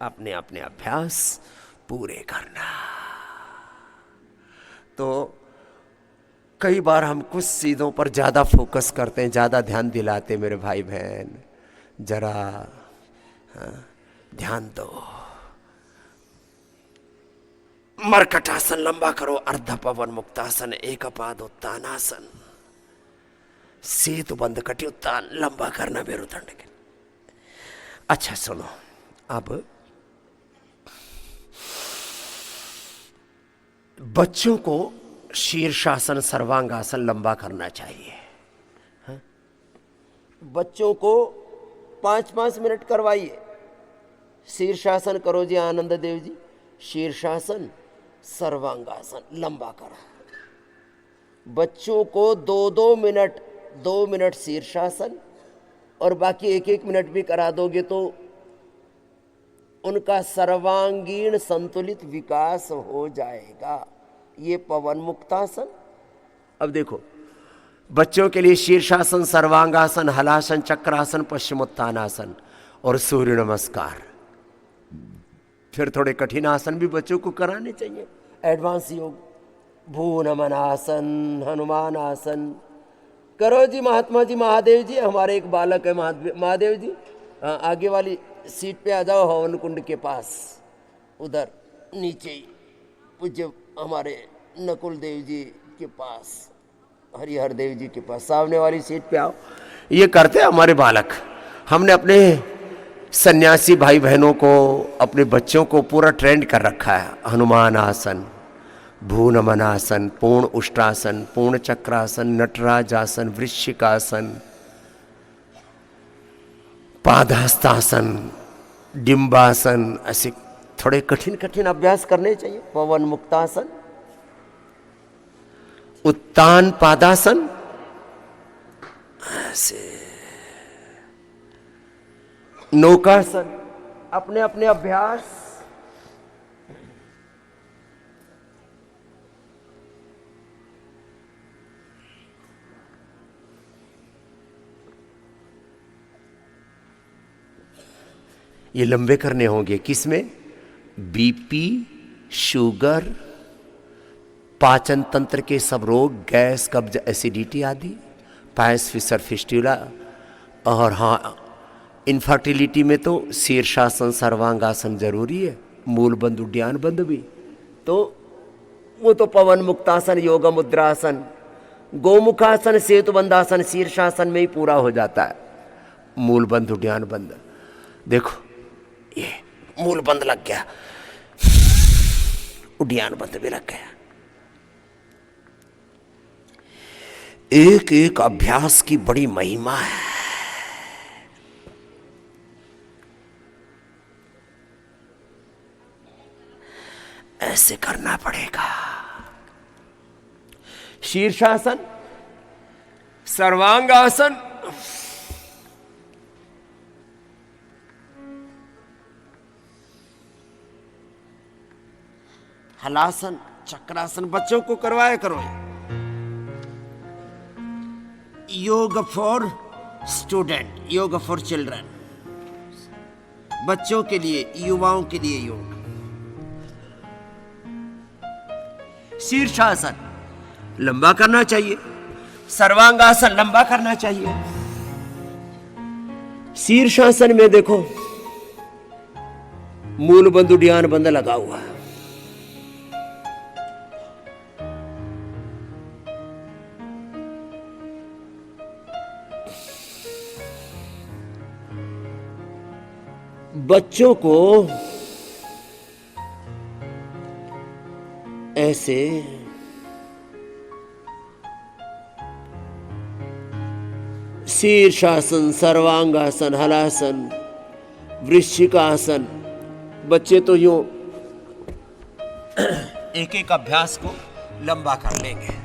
अपने अपने अभ्यास पूरे करना। तो कई बार हम कुछ चीज़ों पर ज़्यादा फोकस करते हैं, ज़्यादा ध्यान दिलाते। मेरे भाई बहन, जरा ध्यान दो। मर्कटासन लंबा करो, अर्ध पवन मुक्तासन, एकपाद उत्तानासन, सेतु बंद कटी उत्तान, लंबा करना मेरुदंड के। अच्छा सुनो, अब बच्चों को शीर्षासन, सर्वांगासन लंबा करना चाहिए। हाँ? बच्चों को 5-5 मिनट करवाइए। शीर्षासन करो जी आनंद देव जी, शीर्षासन, सर्वांगासन लंबा करा। बच्चों को 2-2 मिनट, 2 मिनट शीर्षासन और बाकी 1-1 मिनट भी करा दोगे तो उनका सर्वांगीण संतुलित विकास हो जाएगा। ये पवन मुक्तासन। अब देखो, बच्चों के लिए शीर्षासन, सर्वांगासन, हलासन, चक्रासन, पश्चिमोत्तानासन और सूर्य नमस्कार। फिर थोड़े कठिन आसन भी बच्चों को कराने चाहिए। एडवांस योग, भू नमन आसन, हनुमान आसन करो जी। महात्मा जी, महादेव जी, हमारे एक बालक है महादेव जी, आगे वाली सीट पे आ जाओ, हवन कुंड के पास, उधर नीचे ही पूज्य हमारे नकुल देव जी के पास, हरिहर देव जी के पास, सामने वाली सीट पे आओ। ये करते हमारे बालक। हमने अपने सन्यासी भाई बहनों को, अपने बच्चों को पूरा ट्रेंड कर रखा है। हनुमान आसन, भू नमन आसन, पूर्ण उष्ट्रासन, पूर्ण चक्रासन, नटराज आसन, वृश्चिकासन, पादहस्तासन, डिंबासन, ऐसे थोड़े कठिन कठिन अभ्यास करने चाहिए। पवन मुक्तासन, उत्तान पादासन, ऐसे नौकासन, अपने अपने अभ्यास। ये लंबे करने होंगे। किसमें? बीपी, शुगर, पाचन तंत्र के सब रोग, गैस, कब्ज, एसिडिटी आदि, पायस, फिसर, फिस्टुला। और हाँ, इनफर्टिलिटी में तो शीर्षासन, सर्वांगासन जरूरी है, मूल बंद, उड्डयन बंद भी। तो वो तो पवन मुक्तासन, योग मुद्रासन, गोमुखासन, सेतु बंदासन, शीर्षासन में ही पूरा हो जाता है। मूल बंद, उड्डयन बंद। देखो ये मूल बंद लग गया, उड्डयन बंद भी लग गया। एक एक अभ्यास की बड़ी महिमा है। ऐसे करना पड़ेगा। शीर्षासन, सर्वांगासन, हलासन, चक्रासन बच्चों को करवाया करो। योग फॉर स्टूडेंट, योग फॉर चिल्ड्रन, बच्चों के लिए, युवाओं के लिए योग। शीर्षासन लंबा करना चाहिए, सर्वांगासन लंबा करना चाहिए। शीर्षासन में देखो मूल बंद, उड्डयन बंद लगा हुआ है। बच्चों को ऐसे शीर्षासन, सर्वांगासन, हलासन, वृश्चिकासन, बच्चे तो यूं एक एक अभ्यास को लंबा कर लेंगे।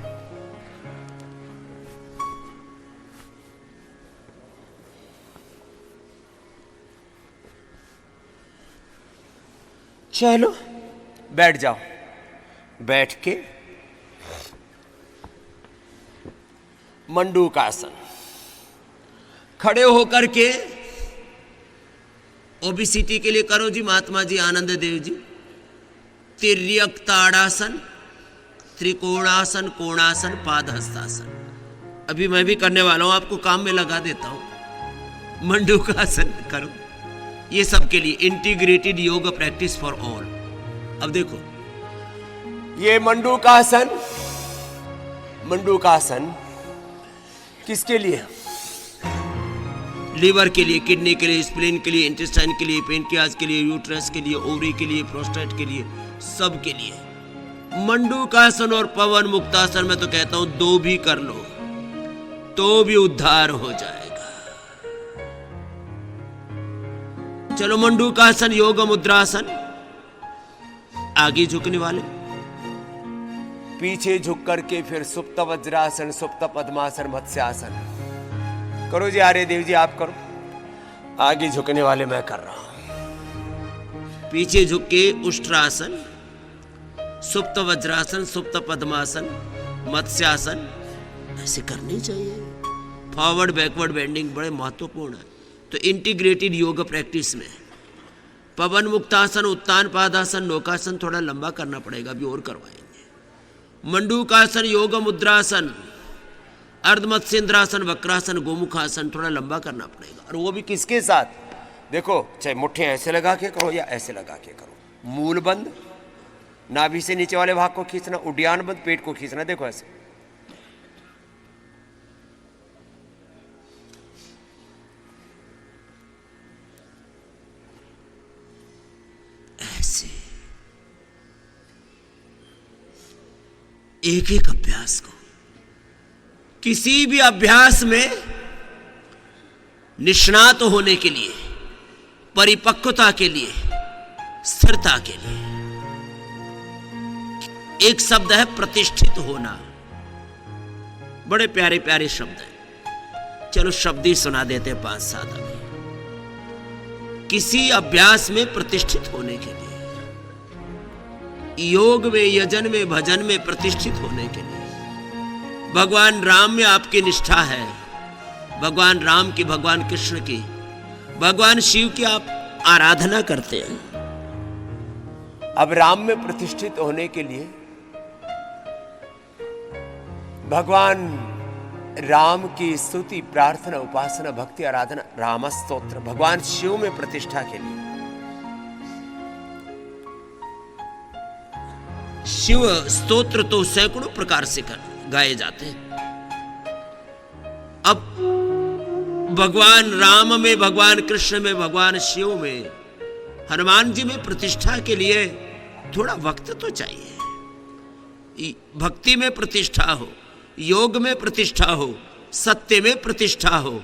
चलो बैठ जाओ। बैठ के मंडूकासन, खड़े होकर के ओबेसिटी के लिए करो जी महात्मा जी आनंद देव जी। तिर्यक ताड़ासन, त्रिकोणासन, कोणासन, पादहस्तासन। अभी मैं भी करने वाला हूं, आपको काम में लगा देता हूं। मंडूकासन करो। ये सब के लिए इंटीग्रेटेड योग प्रैक्टिस फॉर ऑल। अब देखो ये मंडूकासन, मंडूकासन किसके लिए? लीवर के लिए, किडनी के लिए, स्प्लीन के लिए, इंटेस्टाइन के लिए, पेनक्रियाज के लिए, यूट्रस के लिए, ओवरी के लिए, प्रोस्टेट के लिए, सब के लिए। मंडूकासन और पवन मुक्तासन में तो कहता हूं दो भी कर लो तो भी उद्धार हो जाएगा। चलो मंडूकासन, योग मुद्रासन, आगे झुकने वाले, पीछे झुक करके फिर सुप्त वज्रासन, सुप्त पद्मासन, मत्स्यासन करो जी। आर्य देव जी आप करो। आगे झुकने वाले मैं कर रहा हूं। पीछे झुक के उष्ट्रासन, सुप्त वज्रासन, सुप्त पद्मासन, मत्स्यासन ऐसे करनी चाहिए। फॉरवर्ड बैकवर्ड बेंडिंग बड़े महत्वपूर्ण है। तो इंटीग्रेटेड योग प्रैक्टिस में पवन मुक्तासन, उत्तान पादासन, नौकासन थोड़ा लंबा करना पड़ेगा, अभी और करवाएंगे। मंडूकासन, योग मुद्रासन, अर्धमत्स्येंद्रासन, वक्रासन, गोमुखासन थोड़ा लंबा करना पड़ेगा। और वो भी किसके साथ? देखो चाहे मुट्ठे ऐसे लगा के करो या ऐसे लगा के करो। मूल बंद, नाभि से नीचे वाले भाग को खींचना, उड्डयन बंद, पेट को खींचना। देखो ऐसे। ऐसे एक एक अभ्यास को, किसी भी अभ्यास में निष्णात होने के लिए, परिपक्वता के लिए, स्थिरता के लिए। एक शब्द है प्रतिष्ठित होना। बड़े प्यारे प्यारे शब्द हैं। चलो शब्द ही सुना देते हैं 5-7 अभी। किसी अभ्यास में प्रतिष्ठित होने के लिए, योग में, यजन में, भजन में प्रतिष्ठित होने के लिए, भगवान राम में आपकी निष्ठा है, भगवान राम की, भगवान कृष्ण की, भगवान शिव की आप आराधना करते हैं। अब राम में प्रतिष्ठित होने के लिए भगवान राम की स्तुति, प्रार्थना, उपासना, भक्ति, आराधना, राम स्तोत्र। भगवान शिव में प्रतिष्ठा के लिए शिव स्तोत्र तो सैकड़ों प्रकार से गाए जाते हैं। अब भगवान राम में, भगवान कृष्ण में, भगवान शिव में, हनुमान जी में प्रतिष्ठा के लिए थोड़ा वक्त तो चाहिए। भक्ति में प्रतिष्ठा हो, योग में प्रतिष्ठा हो, सत्य में प्रतिष्ठा हो,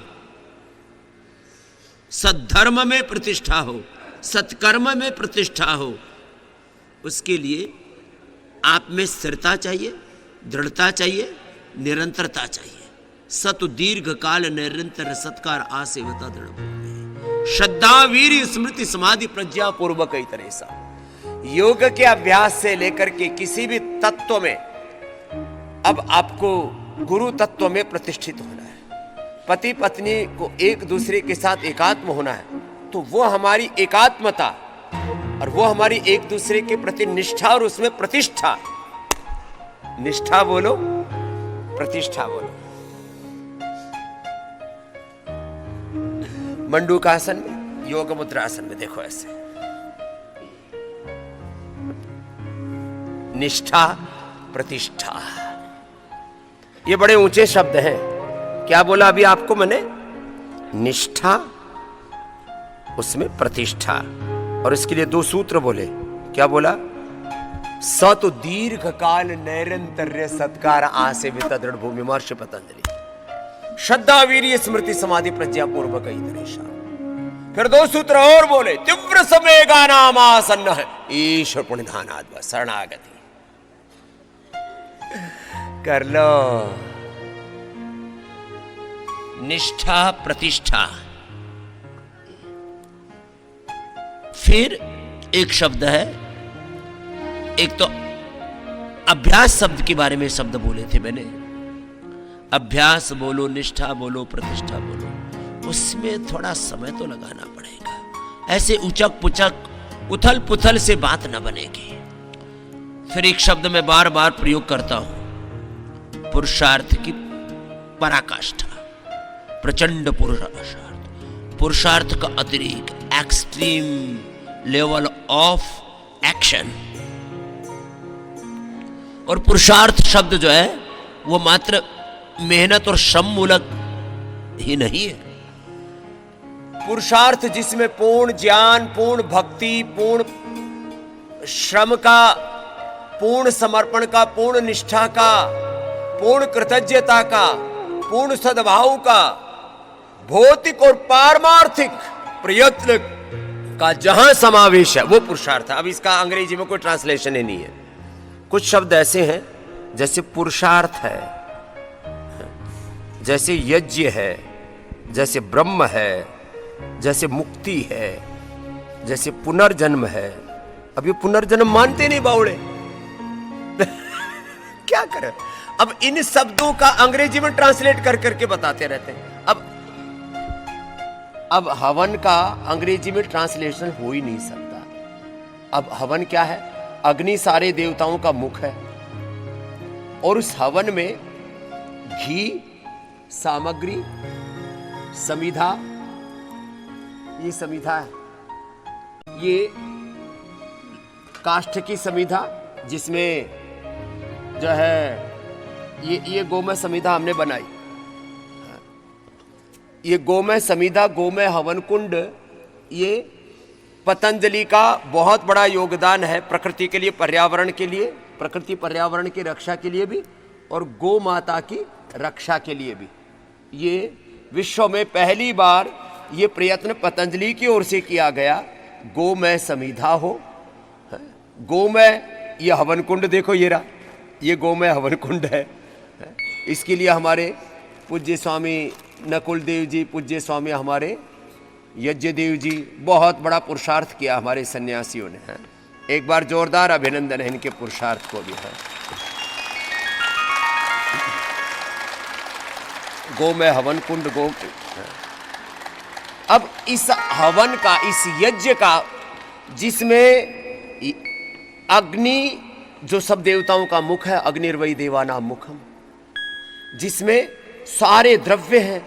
सद्धर्म में प्रतिष्ठा हो, सत्कर्म में प्रतिष्ठा हो, उसके लिए आप में स्थिरता चाहिए, दृढ़ता चाहिए, निरंतरता चाहिए। सत दीर्घ काल निरंतर सत्कार आसेवता दृढ़, श्रद्धा वीर स्मृति समाधि प्रज्ञा पूर्वक ही तरह सा योग के अभ्यास से लेकर के किसी भी तत्व में अब आपको गुरु तत्व में प्रतिष्ठित होना है। पति पत्नी को एक दूसरे के साथ एकात्म होना है, तो वो हमारी एकात्मता और वो हमारी एक दूसरे के प्रति निष्ठा और उसमें प्रतिष्ठा। निष्ठा बोलो, प्रतिष्ठा बोलो। मंडूकासन में, योग मुद्रासन में देखो ऐसे निष्ठा, प्रतिष्ठा, ये बड़े ऊंचे शब्द हैं। क्या बोला अभी आपको मैंने? निष्ठा, उसमें प्रतिष्ठा, और इसके लिए 2 सूत्र बोले। क्या बोला? सत दीर्घ काल नैरंतर्य सत्कार आसेवित दृढ़ भूमि, महर्षि पतंजलि। श्रद्धा वीर्य स्मृति समाधि प्रज्ञा पूर्वक ही दरेशा। फिर 2 सूत्र और बोले, तीव्र समेगा नाम आसन्न है ईश्वर पुण्यधानाद शरणागति। कर लो निष्ठा, प्रतिष्ठा। फिर एक शब्द है, एक तो अभ्यास शब्द के बारे में शब्द बोले थे मैंने। अभ्यास बोलो, निष्ठा बोलो, प्रतिष्ठा बोलो, उसमें थोड़ा समय तो लगाना पड़ेगा। ऐसे उचक पुचक, उथल पुथल से बात न बनेगी। फिर एक शब्द मैं बार बार प्रयोग करता हूं, पुरुषार्थ की पराकाष्ठा, प्रचंड पुरुषार्थ। पुरुषार्थ का अतिरिक्त एक्सट्रीम लेवल ऑफ एक्शन। और पुरुषार्थ शब्द जो है वो मात्र मेहनत और श्रम मूलक ही नहीं है। पुरुषार्थ जिसमें पूर्ण ज्ञान, पूर्ण भक्ति, पूर्ण श्रम का, पूर्ण समर्पण का, पूर्ण निष्ठा का, पूर्ण कृतज्ञता का, पूर्ण सद्भाव का, भौतिक और पारमार्थिक प्रयत्न का जहां समावेश है वो पुरुषार्थ है। अब इसका अंग्रेजी में कोई ट्रांसलेशन ही नहीं है। कुछ शब्द ऐसे हैं जैसे पुरुषार्थ है, जैसे यज्ञ है, जैसे ब्रह्म है, जैसे मुक्ति है, जैसे पुनर्जन्म है। अब ये पुनर्जन्म मानते नहीं बावड़े क्या करें? अब इन शब्दों का अंग्रेजी में ट्रांसलेट कर करके बताते रहते हैं। अब हवन का अंग्रेजी में ट्रांसलेशन हो ही नहीं सकता। अब हवन क्या है? अग्नि सारे देवताओं का मुख है, और उस हवन में घी, सामग्री, समिधा, ये समिधा है, ये काष्ठ की समिधा, जिसमें जो है ये गोमय समिधा हमने बनाई। ये गोमय समिधा, गोमय हवन कुंड, ये पतंजलि का बहुत बड़ा योगदान है प्रकृति के लिए, पर्यावरण के लिए, प्रकृति पर्यावरण की रक्षा के लिए भी, और गौ माता की रक्षा के लिए भी। ये विश्व में पहली बार ये प्रयत्न पतंजलि की ओर से किया गया, गोमय समिधा हो। गोमय, ये हवन कुंड देखो, ये रहा, ये गोमय हवन कुंड है। इसके लिए हमारे पूज्य स्वामी नकुल देव जी, पूज्य स्वामी हमारे यज्ञदेव जी, बहुत बड़ा पुरुषार्थ किया हमारे सन्यासियों ने। एक बार जोरदार अभिनंदन है इनके पुरुषार्थ को भी है। गोमय हवन कुंड, गो। अब इस हवन का, इस यज्ञ का, जिसमें अग्नि जो सब देवताओं का मुख है, अग्निर्वै देवानां मुखम, जिसमें सारे द्रव्य हैं,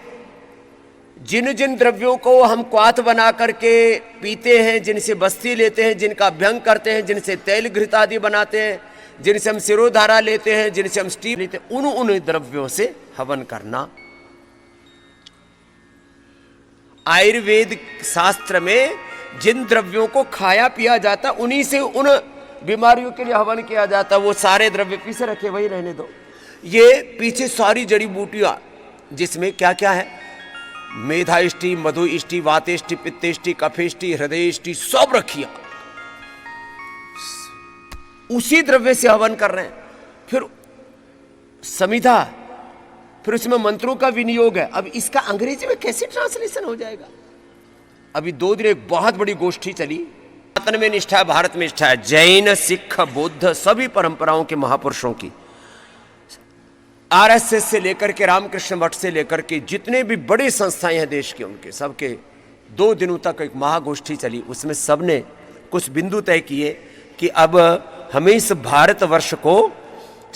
जिन जिन द्रव्यों को हम क्वाथ बना करके पीते हैं, जिनसे बस्ती लेते हैं, जिनका अभ्यंग करते हैं, जिनसे तेल घृत आदि बनाते हैं, जिनसे हम सिरोधारा लेते हैं, जिनसे हम स्टीम लेते हैं, उन द्रव्यों से हवन करना। आयुर्वेद शास्त्र में जिन द्रव्यों को खाया पिया जाता, उन्हीं से उन बीमारियों के लिए हवन किया जाता। वो सारे द्रव्य पीछे रखे, वही रहने दो। ये पीछे सारी जड़ी बूटियां, जिसमें क्या क्या है, मेधाइष्टि, मधुइष्टि, वातेष्टि, पित्तेष्टि, कफेष्टि, हृदयष्टि, सब रखिया, उसी द्रव्य से हवन कर रहे हैं। फिर समिधा, फिर उसमें मंत्रों का विनियोग है। अब इसका अंग्रेजी में कैसे ट्रांसलेशन हो जाएगा? अभी 2 दिन एक बहुत बड़ी गोष्ठी चली, सनातन में निष्ठा है, भारत में निष्ठा है, जैन, सिख, बौद्ध, सभी परंपराओं के महापुरुषों की, आरएसएस से लेकर के रामकृष्ण मठ से लेकर के जितने भी बड़ी संस्थाएं हैं देश के, उनके सबके 2 दिनों तक एक महागोष्ठी चली। उसमें सबने कुछ बिंदु तय किए कि अब हमें इस भारतवर्ष को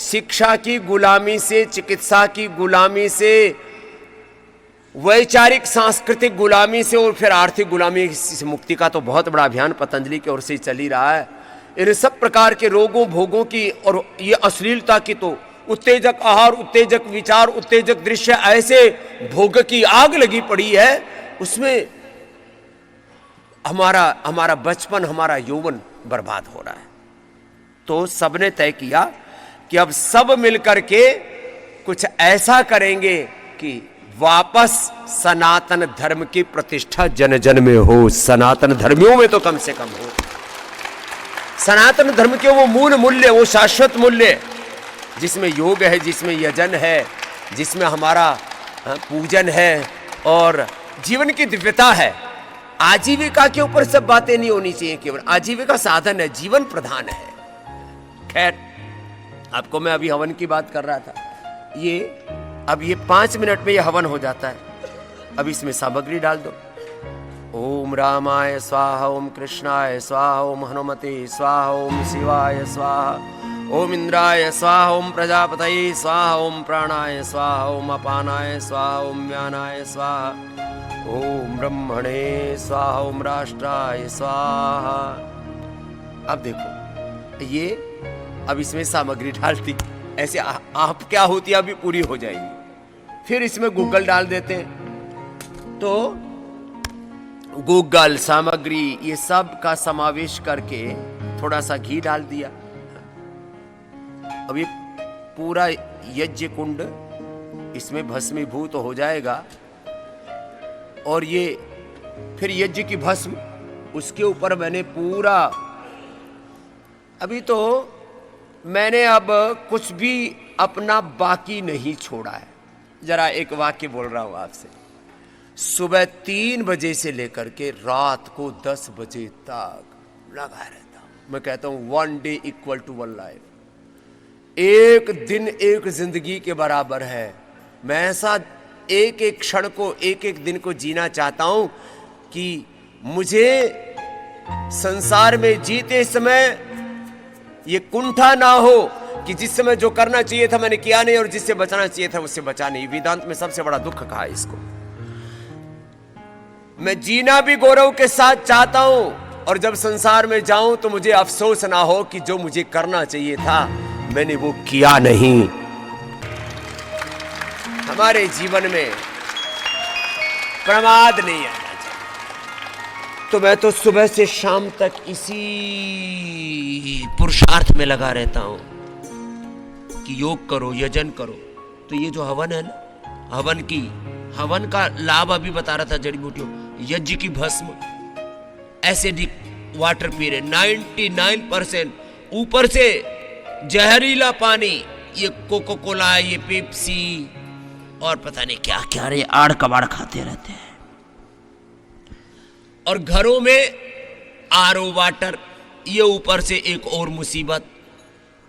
शिक्षा की गुलामी से, चिकित्सा की गुलामी से, वैचारिक सांस्कृतिक गुलामी से और फिर आर्थिक गुलामी से मुक्ति का तो बहुत बड़ा अभियान पतंजलि की ओर से चल ही रहा है। इन सब प्रकार के रोगों भोगों की और ये अश्लीलता की तो उत्तेजक आहार, उत्तेजक विचार, उत्तेजक दृश्य, ऐसे भोग की आग लगी पड़ी है। उसमें हमारा बचपन, हमारा यौवन बर्बाद हो रहा है। तो सबने तय किया कि अब सब मिलकर के कुछ ऐसा करेंगे कि वापस सनातन धर्म की प्रतिष्ठा जन जन में हो, सनातन धर्मियों में तो कम से कम हो। सनातन धर्म के वो मूल मूल्य, वो शाश्वत मूल्य, जिसमें योग है, जिसमें यजन है, जिसमें हमारा पूजन है और जीवन की दिव्यता है। आजीविका के ऊपर सब बातें नहीं होनी चाहिए, केवल आजीविका साधन है, जीवन प्रधान है। खैर, आपको मैं अभी हवन की बात कर रहा था। अब ये 5 मिनट में ये हवन हो जाता है। अब इसमें सामग्री डाल दो। ओम रामाय स्वाहा, ओम कृष्णाय स्वाहा, ओम हनुमते स्वाहा, ओम शिवाय स्वाहा, ओम इंद्राय स्वाहा, ओम प्रजापतये स्वाहा, ओम प्राणाय स्वाहा, ओम अपानाय स्वाहा, ओम व्यानाय स्वाहा, ओम ब्रह्मणे स्वाहा, ओम राष्ट्राय स्वाहा। अब देखो, ये अब इसमें सामग्री डालती, ऐसे आप क्या होती है अभी पूरी हो जाएगी। फिर इसमें गूगल डाल देते हैं, तो गूगल सामग्री ये सब का समावेश करके थोड़ा सा घी डाल दिया। अब ये पूरा यज्ञ कुंड इसमें भस्मीभूत हो जाएगा और ये फिर यज्ञ की भस्म उसके ऊपर मैंने पूरा, अभी तो मैंने अब कुछ भी अपना बाकी नहीं छोड़ा है। जरा एक वाक्य बोल रहा हूं आपसे। सुबह 3 बजे से लेकर के रात को 10 बजे तक लगा रहता हूं। मैं कहता हूं 1 डे इक्वल टू 1 लाइफ। एक दिन एक जिंदगी के बराबर है। मैं ऐसा एक एक क्षण को, एक एक दिन को जीना चाहता हूं कि मुझे संसार में जीते समय ये कुंठा ना हो कि जिस समय जो करना चाहिए था मैंने किया नहीं और जिससे बचना चाहिए था उससे बचा नहीं। वेदांत में सबसे बड़ा दुख कहा है इसको। मैं जीना भी गौरव के साथ चाहता हूं और जब संसार में जाऊं तो मुझे अफसोस ना हो कि जो मुझे करना चाहिए था मैंने वो किया नहीं। हमारे जीवन में प्रमाद नहीं आना चाहिए। तो मैं तो सुबह से शाम तक इसी पुरुषार्थ में लगा रहता हूं कि योग करो, यजन करो। तो ये जो हवन है ना, हवन की हवन का लाभ अभी बता रहा था जड़ी बूटियों, यज्ञ की भस्म, एसिडिक वाटर पी रहे 99%, ऊपर से जहरीला पानी, ये कोको कोला, ये पेप्सी और पता नहीं क्या क्या रे आड़ कबाड़ खाते रहते हैं। और घरों में आरओ वाटर, ये ऊपर से एक और मुसीबत,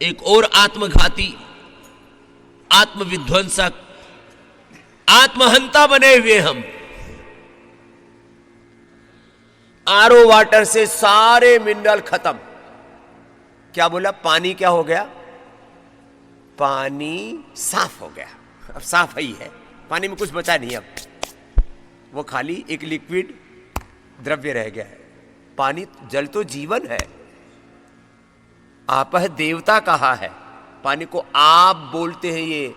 एक और आत्मघाती, आत्मविध्वंसक, आत्महंता बने हुए हम। आरओ वाटर से सारे मिनरल खत्म। क्या बोला? पानी क्या हो गया? पानी साफ हो गया। अब साफ ही है, पानी में कुछ बचा नहीं, अब वो खाली एक लिक्विड द्रव्य रह गया है। पानी, जल तो जीवन है। आपह देवता कहा है, पानी को आप बोलते हैं ये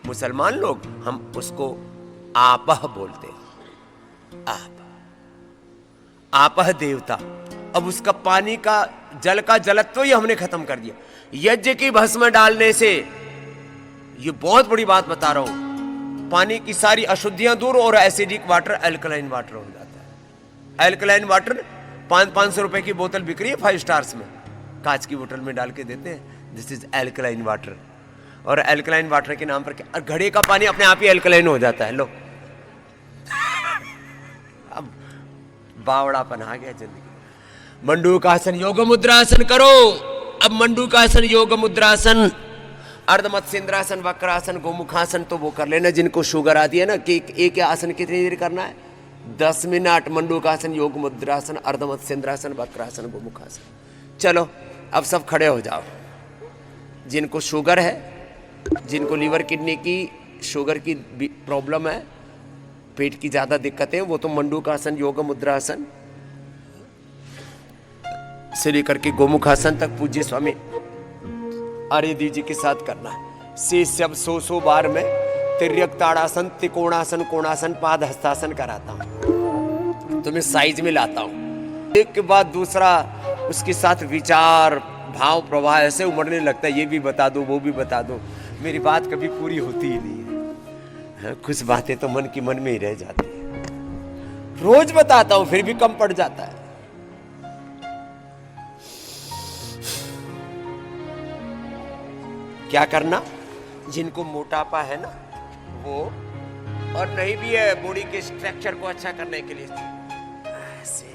मुसलमान लोग, हम उसको आपह बोलते हैं। आपह देवता। अब उसका पानी का, जल का जलत्व ही हमने खत्म कर दिया यज्ञ की भस्म डालने से। ये बहुत बड़ी बात बता रहा हूं, पानी की सारी अशुद्धियां दूर और एसिडिक वाटर एल्कलाइन वाटर हो जाता है। एल्कलाइन वाटर 500 रुपए की बोतल बिक रही है 5 स्टार्स में, कांच की बोतल में डाल के देते हैं, दिस इज एल्कलाइन वाटर। और एल्कलाइन वाटर के नाम पर क्या, और घड़े का पानी अपने आप ही एल्कलाइन हो जाता है। लो अब बावड़ापन आ गया जिंदगी। मंडूकासन योग मुद्रासन करो। अब मंडूकासन योग मुद्रासन, अर्धमत्स्येंद्रासन, वक्रासन, गोमुखासन तो वो कर लेना जिनको शुगर आती है ना, कि एक आसन कितनी देर करना है? 10 मिनट। मंडूकासन, योग मुद्रासन, अर्धमत्स्येंद्रासन, वक्रासन, गोमुखासन। चलो अब सब खड़े हो जाओ। जिनको शुगर है, जिनको लीवर किडनी की शुगर की प्रॉब्लम है, पेट की ज्यादा दिक्कत है, वो तो मंडूकासन, योग मुद्रासन से लेकर के गोमुखासन तक पूज्य स्वामी आर्यदेव जी के साथ करना है। से सब 100 बार में तिर्यक, ताड़ासन, त्रिकोणासन, कोणासन, पाद हस्तासन कराता हूं, तुम्हें साइज में लाता हूं। एक के बाद दूसरा उसके साथ विचार, भाव प्रवाह ऐसे उमड़ने लगता है, ये भी बता दो, वो भी बता दो। मेरी बात कभी पूरी होती ही नहीं है। कुछ बातें तो मन की मन में ही रह जाती है। रोज बताता हूं फिर भी कम पड़ जाता है। क्या करना? जिनको मोटापा है ना वो, और नहीं भी है बॉडी के स्ट्रक्चर को अच्छा करने के लिए, ऐसे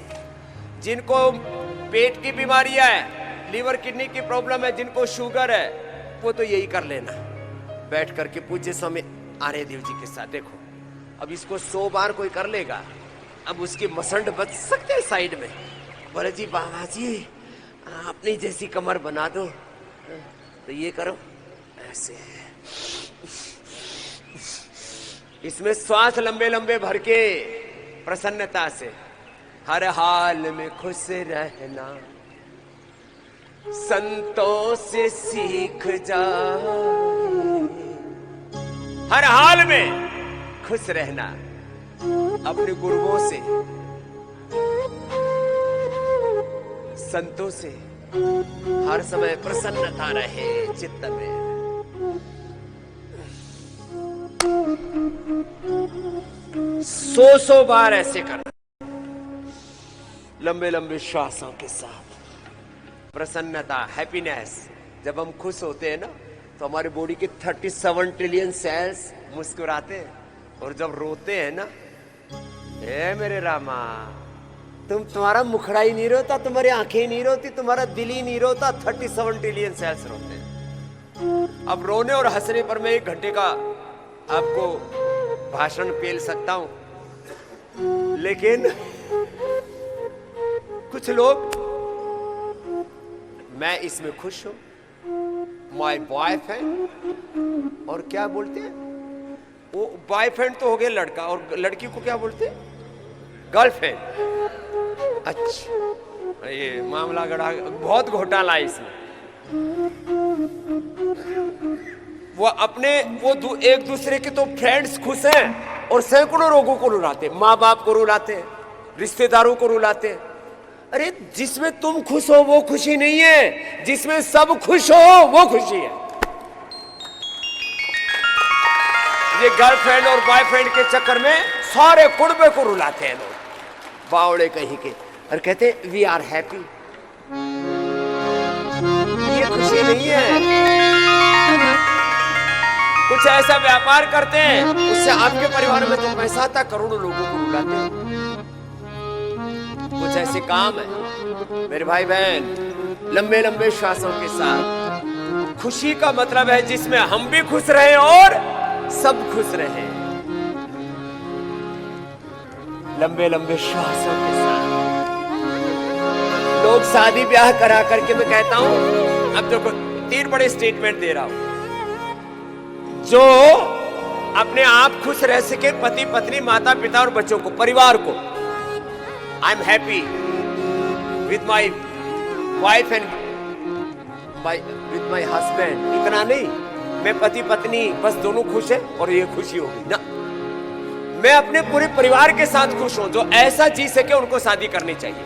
जिनको पेट की बीमारियां है, लीवर किडनी की प्रॉब्लम है, जिनको शुगर है, वो तो यही कर लेना, बैठ करके पूज्य स्वामी आर्यदेव जी के साथ। देखो अब इसको 100 बार कोई कर लेगा, अब उसकी मसंड बच सकते हैं साइड में। बोले जी बाबा जी अपनी जैसी कमर बना दो, तो ये करो ऐसे। इसमें श्वास लंबे लंबे भर के प्रसन्नता से, हर हाल में खुश रहना, संतों से सीख जा, हर हाल में खुश रहना, अपने गुरुओं से, संतों से हर समय प्रसन्नता रहे चित्त में। 100 बार ऐसे करना, लंबे लंबे श्वासों के साथ। प्रसन्नता, हैप्पीनेस। जब हम खुश होते हैं ना तो हमारी बॉडी के 37 ट्रिलियन सेल्स मुस्कुराते हैं, और जब रोते हैं ना, ए मेरे रामा, तुम्हारा मुखड़ा ही नहीं रोता, तुम्हारी आंखें नहीं रोती, तुम्हारा दिल ही नहीं रोता, 37 ट्रिलियन सेल्स रोते हैं। अब रोने और हंसने पर मैं 1 घंटे का आपको भाषण पेल सकता हूं, लेकिन कुछ लोग, मैं इसमें खुश हूं, माय बॉयफ्रेंड, और क्या बोलते हैं वो, बॉयफ्रेंड तो हो गया लड़का, और लड़की को क्या बोलते हैं? गर्लफ्रेंड। अच्छा, ये मामला गड़ा, बहुत घोटाला है इसमें। वो अपने एक दूसरे के तो फ्रेंड्स खुश हैं और सैकड़ों लोगों को रुलाते, माँ बाप को रुलाते, रिश्तेदारों को रुलाते। अरे जिसमें तुम खुश हो वो खुशी नहीं है, जिसमें सब खुश हो वो खुशी है। ये गर्लफ्रेंड और बॉयफ्रेंड के चक्कर में सारे कुड़बे को रुलाते हैं लोग, बावड़े कहीं के, और कहते हैं वी आर हैप्पी। ये खुशी नहीं है। कुछ ऐसा व्यापार करते हैं उससे आपके परिवार में तो पैसा आता, करोड़ों लोगों को रुलाते हैं। कुछ ऐसे काम है मेरे भाई बहन, लंबे लंबे श्वासों के साथ। खुशी का मतलब है जिसमें हम भी खुश रहे और सब खुश रहे। लंबे लंबे श्वासों के साथ लोग शादी ब्याह करा करके, मैं कहता हूं, अब देखो 3 बड़े स्टेटमेंट दे रहा हूं। जो अपने आप खुश रह सके, पति पत्नी माता पिता और बच्चों को, परिवार को, I am happy with my wife and with my husband. इतना नहीं, मैं पति पत्नी बस दोनों खुश है और ये खुशी होगी ना। मैं अपने पूरे परिवार के साथ खुश हूं। जो ऐसा जी सके उनको शादी करनी चाहिए।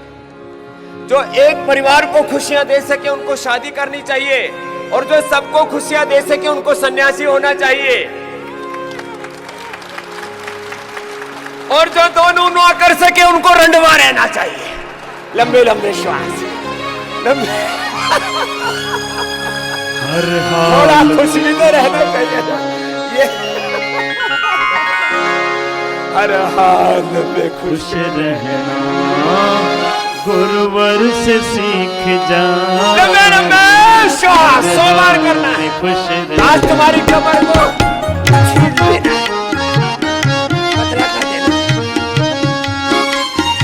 जो एक परिवार को खुशियां दे सके उनको शादी करनी चाहिए, और जो सबको खुशियां दे सके उनको सन्यासी होना चाहिए। और जो दोनों ना कर सके उनको रंडवा रहना चाहिए। लंबे लंबे श्वास, लंबे थोड़ा खुश भी तो रहना चाहिए ना। ये हर हाल में खुश रहना गुरुवर से सीख जा। लंबे लंबे श्वास 100 बार करना है। खुश आज तुम्हारी कमर को छीन लेना है, पतला कर देना।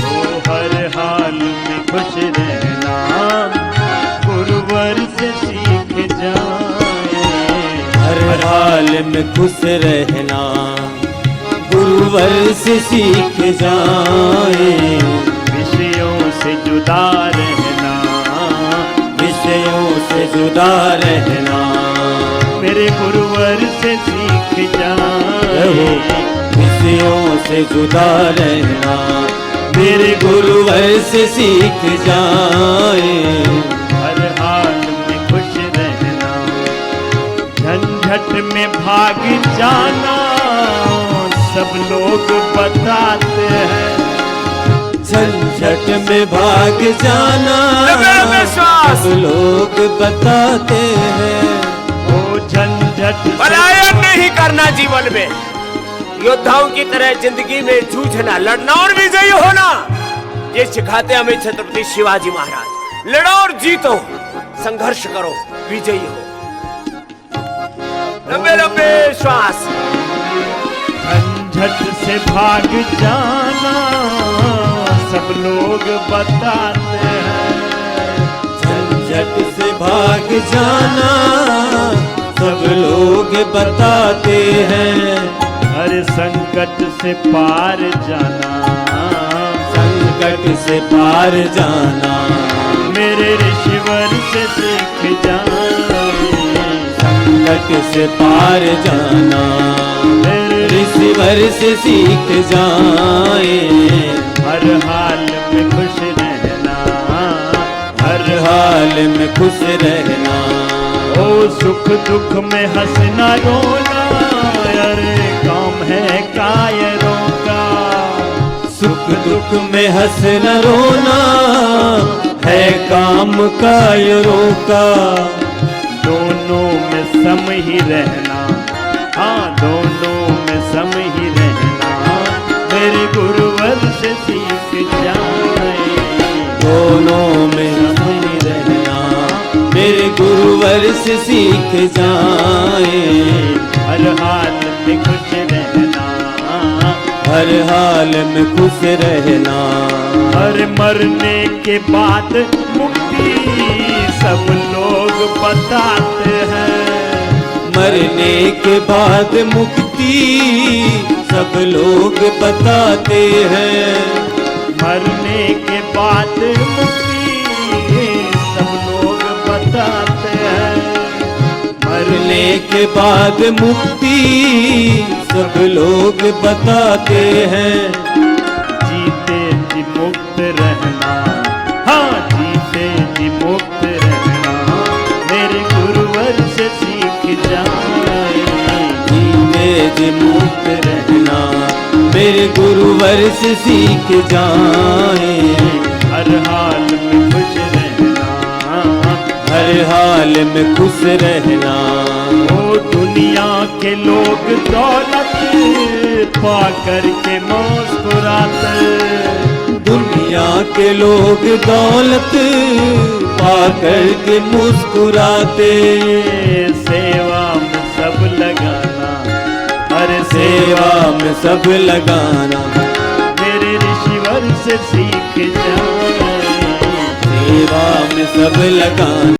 तो हर हाल में खुश रहना गुरुवर से सीख जाए। हर हाल में खुश रहना गुरुवर से सीख जाए। विषयों से जुदा रहना, विषयों से जुदा रहना मेरे गुरुवर से सीख जाए। विषयों से जुदा रहना मेरे गुरुवर से सीख जाए। हर हाल में खुश रहना, झंझट में भाग जाना सब लोग बताते हैं। झंझट में भाग जाना सब लोग बताते हैं। ओ झंझट पलायन नहीं करना जीवन में, योद्धाओं की तरह जिंदगी में जूझना, लड़ना और विजयी होना, ये सिखाते हमें छत्रपति शिवाजी महाराज। लड़ो और जीतो, संघर्ष करो, विजयी हो। लंबे लंबे श्वास। झंझट से भाग जाना सब लोग बताते हैं। झंझट से भाग जाना सब लोग बताते हैं। हर संकट से पार जाना, संकट से पार जाना मेरे ऋषिवर से सीख जाए। संकट से पार जाना मेरे ऋषिवर से सीख जाए। हर हाल में खुश रहना, हर हाल में खुश रहना। ओ सुख दुख में हंसना रोना, अरे काम है कायरों का। सुख दुख में हंसना रोना है काम कायरों का। दोनों में सम ही रहना, हाँ दोनों में सम ही रहना मेरे गुरुवर से सीख जाए। दोनों में सम ही रहना मेरे गुरुवर से सीख जाए। हर हाल में खुश रहना, हर हाल में खुश रहना। हर मरने के बाद मुक्ति सब लोग बताते हैं। मरने के बाद मुक्ति सब लोग बताते हैं। मरने के बाद मुक्ति सब लोग बताते हैं। मरने के बाद मुक्ति सब लोग बताते हैं। जीते जी मुक्त रहना, हाँ जीते जी मुक्त रहना मेरे गुरुवर से सीख जाए। जीते जी मुक्त रहना, मेरे गुरुवर से सीख जाए। हर हाल में खुश रहना, हर हाल में खुश रहना। ओ दुनिया के लोग दौलत पा करके मुस्कुराते, दुनिया के लोग दौलत पाकर के मुस्कुराते। सेवा में सब लगाना, हर सेवा में सब लगाना, मेरे ऋषिवर से सीख जाए। सेवा में सब लगाना।